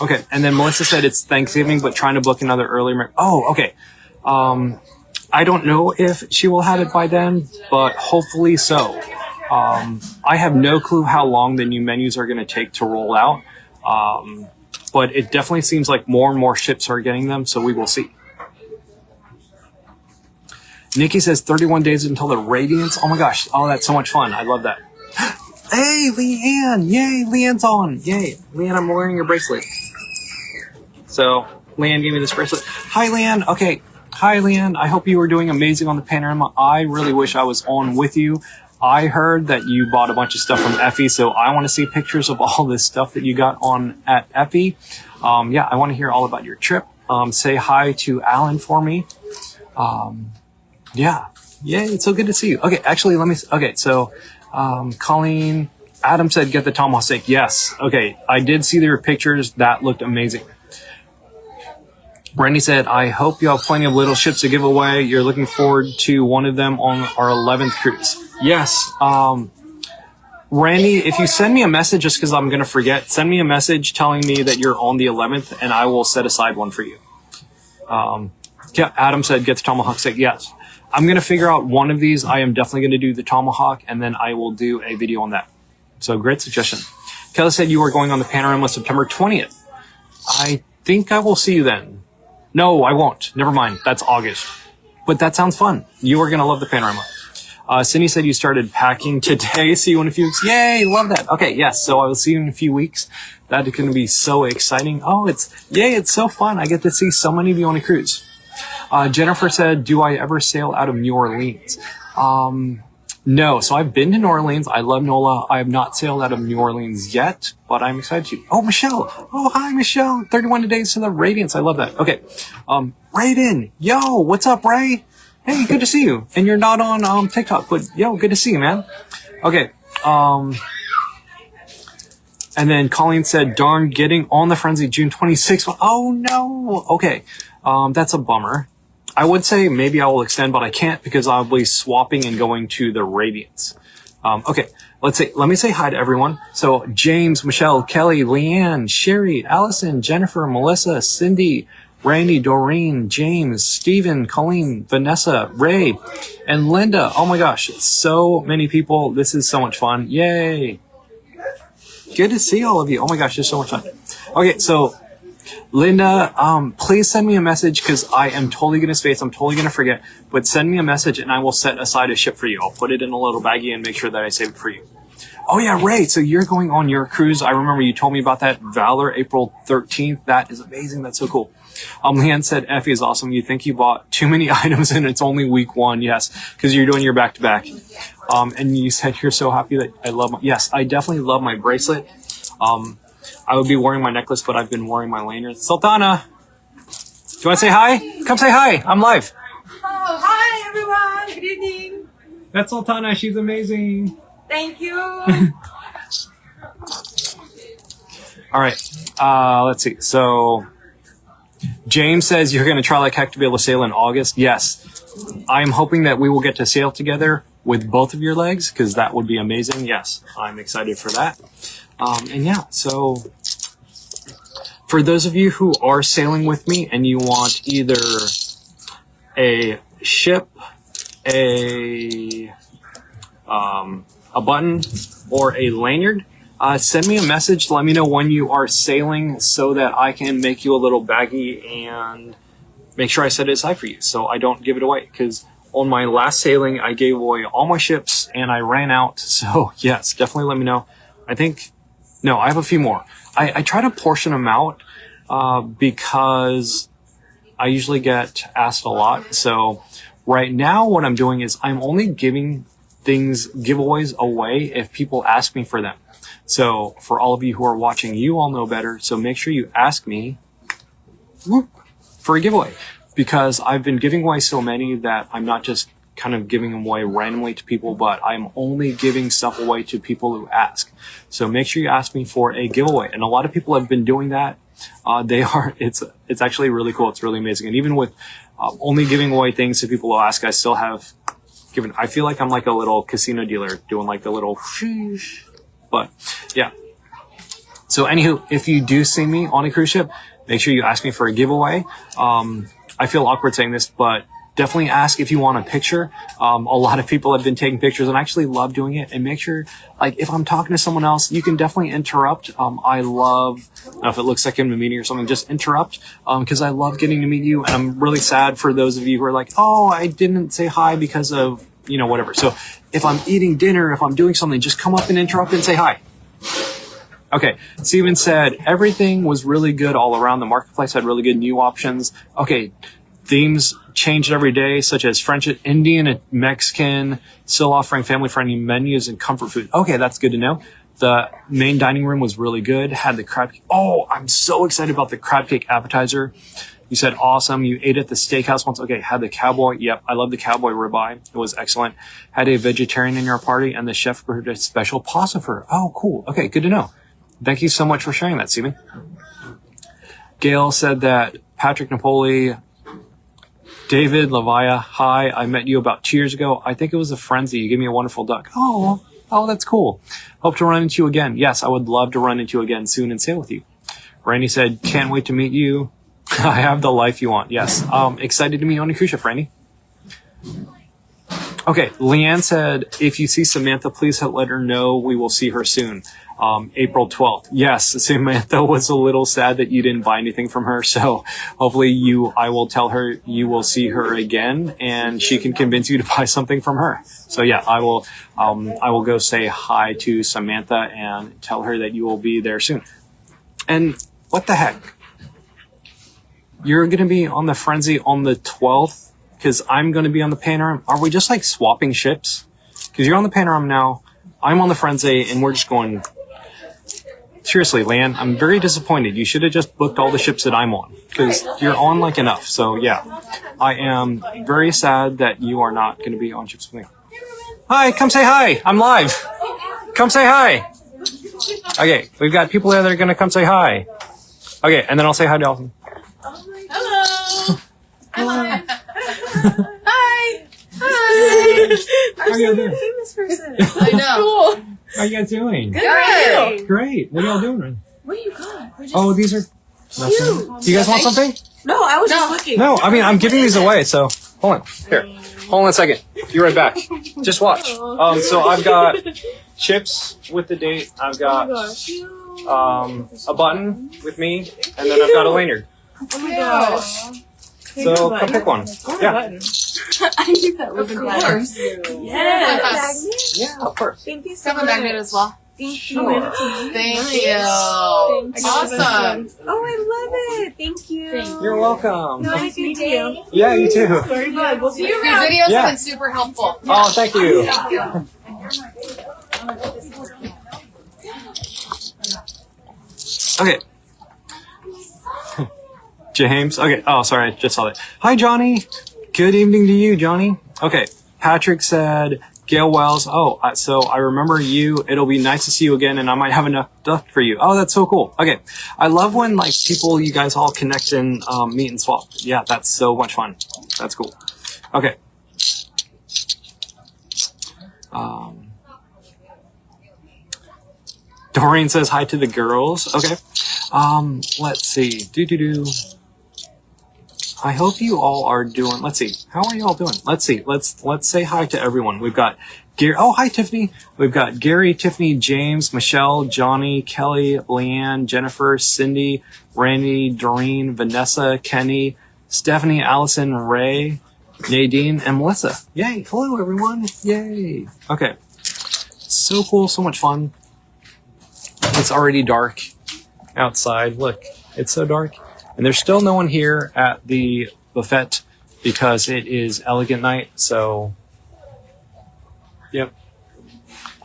Okay. And then Melissa said it's Thanksgiving, but trying to book another early. Okay. I don't know if she will have it by then, but hopefully so. I have no clue how long the new menus are going to take to roll out. But it definitely seems like more and more ships are getting them, so we will see. Nikki says 31 days until the Radiance. Oh my gosh. Oh, that's so much fun. I love that. Hey, Leanne. Yay, Leanne's on. Yay. Leanne, I'm wearing your bracelet. So, Leanne gave me this bracelet. Hi, Leanne. Okay. Hi, Leanne. I hope you are doing amazing on the Panorama. I really wish I was on with you. I heard that you bought a bunch of stuff from Effie, so I want to see pictures of all this stuff that you got on at Effie. Yeah, I want to hear all about your trip. Say hi to Alan for me. Yeah. Yay, it's so good to see you. Okay, actually, so, Colleen, Adam said get the tomahawk steak. Yes. Okay, I did see their pictures. That looked amazing. Randy said, I hope you have plenty of little ships to give away. You're looking forward to one of them on our 11th cruise. Yes. Randy, if you send me a message, just because I'm going to forget, send me a message telling me that you're on the 11th, and I will set aside one for you. Yeah, Adam said get the tomahawk steak. Yes. I'm going to figure out one of these. I am definitely going to do the tomahawk, and then I will do a video on that. So great suggestion. Kelly said you are going on the Panorama September 20th. I think I will see you then. No, I won't. Never mind. That's August. But that sounds fun. You are going to love the Panorama. Cindy said you started packing today. See you in a few weeks. Yay, love that. Okay, yes. So I will see you in a few weeks. That is going to be so exciting. Oh, it's so fun. I get to see so many of you on a cruise. Jennifer said, do I ever sail out of New Orleans? No. So I've been to New Orleans. I love NOLA. I have not sailed out of New Orleans yet, but I'm excited to. Oh, Michelle. Oh, hi, Michelle. 31 days to the Radiance. I love that. Okay. Raiden. Yo, what's up, Ray? Hey, good to see you. And you're not on TikTok, but yo, good to see you, man. Okay. And then Colleen said, darn, getting on the Frenzy June 26th. Oh, no. Okay. That's a bummer. I would say maybe I will extend, but I can't because I'll be swapping and going to the Radiance. Okay. Let me say hi to everyone. So James, Michelle, Kelly, Leanne, Sherry, Allison, Jennifer, Melissa, Cindy, Randy, Doreen, James, Stephen, Colleen, Vanessa, Ray, and Linda. Oh my gosh. So many people. This is so much fun. Yay. Good to see all of you. Oh my gosh, it's so much fun. Okay, so Linda, please send me a message because I am totally going to space. I'm totally going to forget. But send me a message and I will set aside a ship for you. I'll put it in a little baggie and make sure that I save it for you. Oh yeah, Ray. So you're going on your cruise. I remember you told me about that. Valor, April 13th. That is amazing. That's so cool. Leanne said, Effie is awesome. You think you bought too many items and it's only week 1. Yes, because you're doing your back-to-back. And you said you're so happy that I love yes, I definitely love my bracelet. I would be wearing my necklace, but I've been wearing my lanyard. Sultana, do you want to say hi? Come say hi. I'm live. Oh, hi everyone. Good evening. That's Sultana. She's amazing. Thank you. All right. Let's see. So James says you're going to try like heck to be able to sail in August. Yes. I'm hoping that we will get to sail together with both of your legs because that would be amazing. Yes. I'm excited for that. And yeah, so for those of you who are sailing with me and you want either a ship, a button, or a lanyard, send me a message. Let me know when you are sailing so that I can make you a little baggie and make sure I set it aside for you so I don't give it away. Because on my last sailing, I gave away all my ships and I ran out. So yes, definitely let me know. I have a few more. I try to portion them out because I usually get asked a lot. So right now what I'm doing is I'm only giving giveaways away if people ask me for them. So for all of you who are watching, you all know better. So make sure you ask me for a giveaway because I've been giving away so many that I'm not just kind of giving them away randomly to people, but I'm only giving stuff away to people who ask. So make sure you ask me for a giveaway. And a lot of people have been doing that. It's actually really cool. It's really amazing. And even with only giving away things to people who ask, I still have given, I feel like I'm like a little casino dealer doing like the little sheesh. But yeah. So anywho, if you do see me on a cruise ship, make sure you ask me for a giveaway. I feel awkward saying this, but definitely ask if you want a picture. A lot of people have been taking pictures and I actually love doing it. And make sure, like, if I'm talking to someone else, you can definitely interrupt. I don't know if it looks like I'm in a meeting or something, just interrupt. Cause I love getting to meet you. And I'm really sad for those of you who are like, oh, I didn't say hi because of, whatever. So if I'm eating dinner, if I'm doing something, just come up and interrupt and say hi. Okay. Steven said everything was really good all around. The marketplace had really good new options. Okay. Themes changed every day, such as French, Indian, and Mexican, still offering family-friendly menus and comfort food. Okay, that's good to know. The main dining room was really good. Had the crab cake. Oh, I'm so excited about the crab cake appetizer. You said awesome. You ate at the steakhouse once. Okay, had the cowboy. Yep, I love the cowboy ribeye. It was excellent. Had a vegetarian in your party, and the chef prepared a special pasta for her. Oh, cool. Okay, good to know. Thank you so much for sharing that, Steven. Gail said that Patrick Napoli, David Lavia, hi, I met you about 2 years ago. I think it was a frenzy. You gave me a wonderful duck. Oh, that's cool. Hope to run into you again. Yes, I would love to run into you again soon and sail with you. Randy said, can't wait to meet you. I have the life you want. Yes, excited to meet you on a cruise ship, Randy. Okay, Leanne said, if you see Samantha, please let her know we will see her soon. April 12th. Yes, Samantha was a little sad that you didn't buy anything from her. So hopefully I will tell her you will see her again and she can convince you to buy something from her. So yeah, I will go say hi to Samantha and tell her that you will be there soon. And what the heck? You're going to be on the Frenzy on the 12th because I'm going to be on the Panorama. Are we just like swapping ships? Because you're on the Panorama now. I'm on the Frenzy and we're just going. Seriously, Lan, I'm very disappointed. You should have just booked all the ships that I'm on because you're on like enough. So yeah, I am very sad that you are not going to be on ships with me. Hi, come say hi. I'm live. Come say hi. Okay, we've got people there that are going to come say hi. Okay, and then I'll say hi to Allison. Hello. Hi. Hi. How are you doing? Famous person. I know. Cool. How are you guys doing? Good. Great. What are y'all doing? What do you got? We're just Oh, these are nothing. Do you guys want something? No, I was just looking. No, I mean, I'm giving these away, so hold on. Here. Hold on a second. Be right back. Just watch. So I've got chips with the date. I've got a button with me, and then I've got a lanyard. Oh my gosh. So come pick one. Yeah. I knew that was Of course. Yes. Yeah, of course. Thank you so Have a much. magnet as well. Thank you. Thank you. Awesome. Oh, I love it. Thank you. You're welcome. Nice to meet you. Yeah, you too. Very good. We'll see you Your around. videos Yeah. have been super helpful. Oh, thank you. Okay. James. Okay. Oh, sorry. I just saw that. Hi, Johnny. Good evening to you, Johnny. Okay. Patrick said, Gail Wells. Oh, so I remember you. It'll be nice to see you again, and I might have enough stuff for you. Oh, that's so cool. Okay. I love when like people, you guys all connect and meet and swap. Yeah, that's so much fun. That's cool. Okay. Doreen says hi to the girls. Okay. Let's see. I hope you all are doing. Let's see. How are you all doing? Let's see. Let's say hi to everyone. We've got Gary. Oh, hi, Tiffany. We've got Gary, Tiffany, James, Michelle, Johnny, Kelly, Leanne, Jennifer, Cindy, Randy, Doreen, Vanessa, Kenny, Stephanie, Allison, Ray, Nadine, and Melissa. Yay. Hello, everyone. Yay. Okay. So cool. So much fun. It's already dark outside. Look, it's so dark. And there's still no one here at the buffet because it is elegant night. So, yep.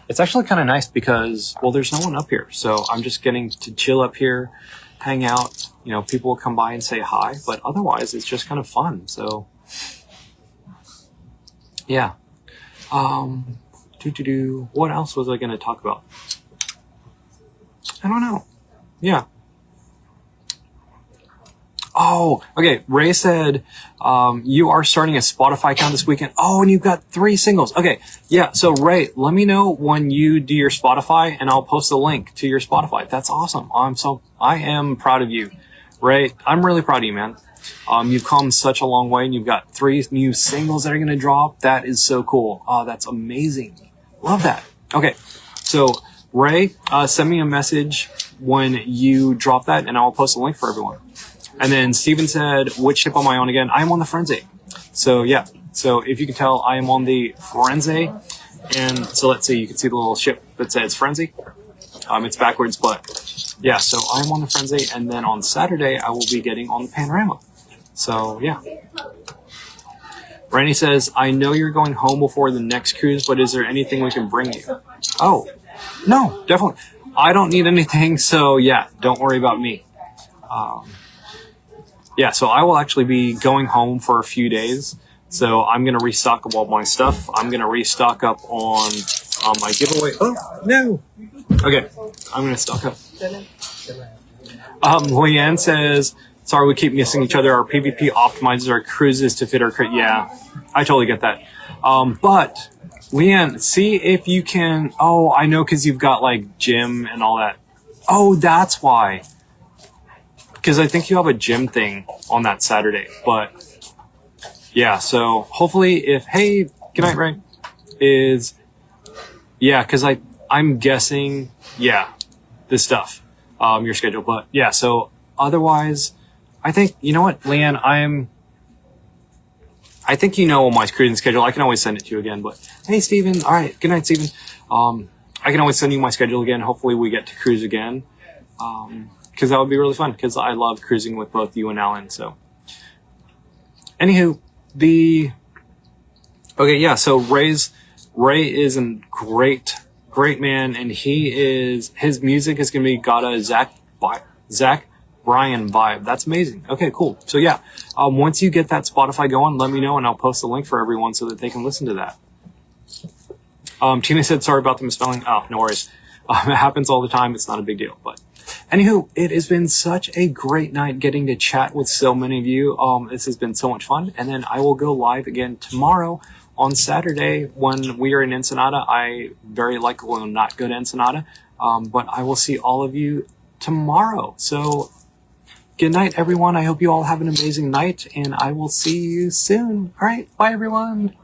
It's actually kind of nice because, well, there's no one up here. So I'm just getting to chill up here, hang out. You know, people will come by and say hi. But otherwise, it's just kind of fun. So, yeah. What else was I going to talk about? I don't know. Yeah. Oh, okay. Ray said, you are starting a Spotify account this weekend. Oh, and you've got 3 singles. Okay. Yeah. So Ray, let me know when you do your Spotify and I'll post a link to your Spotify. That's awesome. I am proud of you. Ray, I'm really proud of you, man. You've come such a long way and you've got 3 new singles that are going to drop. That is so cool. Oh, that's amazing. Love that. Okay. So Ray, send me a message when you drop that and I'll post a link for everyone. And then Steven said, which ship am I on again? I am on the Firenze. So yeah. So if you can tell, I am on the Firenze. And so let's see, you can see the little ship that says Firenze. It's backwards, but yeah. So I'm on the Firenze. And then on Saturday, I will be getting on the Panorama. So yeah. Randy says, I know you're going home before the next cruise, but is there anything we can bring you? Oh, no, definitely. I don't need anything. So yeah, don't worry about me. Yeah, so I will actually be going home for a few days. So I'm going to restock up all my stuff. I'm going to restock up on my giveaway. Oh, no. Okay, I'm going to stock up. Leanne says, sorry, we keep missing each other. Our PvP optimizes our cruises to fit our... Yeah, I totally get that. But, Leanne, see if you can... Oh, I know because you've got, like, gym and all that. Oh, that's why. Because I think you have a gym thing on that Saturday. But, yeah, so hopefully if... Hey, good night, Ray. Yeah, because I'm guessing... Yeah, this stuff. Your schedule. But, yeah, so otherwise... I think... You know what, Leanne? I think you know my cruising schedule. I can always send it to you again. But, hey, Steven. All right, good night, Steven. I can always send you my schedule again. Hopefully we get to cruise again. Because that would be really fun, because I love cruising with both you and Alan, so. Anywho, okay, yeah, so Ray is a great man, and his music is going to be Zach Brian vibe. That's amazing. Okay, cool. So yeah, once you get that Spotify going, let me know and I'll post the link for everyone so that they can listen to that. Tina said, sorry about the misspelling. Oh, no worries. It happens all the time. It's not a big deal. But anywho, it has been such a great night getting to chat with so many of you. This has been so much fun. And then I will go live again tomorrow on Saturday when we are in Ensenada. I very likely will not go to Ensenada. But I will see all of you tomorrow. So good night, everyone. I hope you all have an amazing night and I will see you soon. All right. Bye, everyone.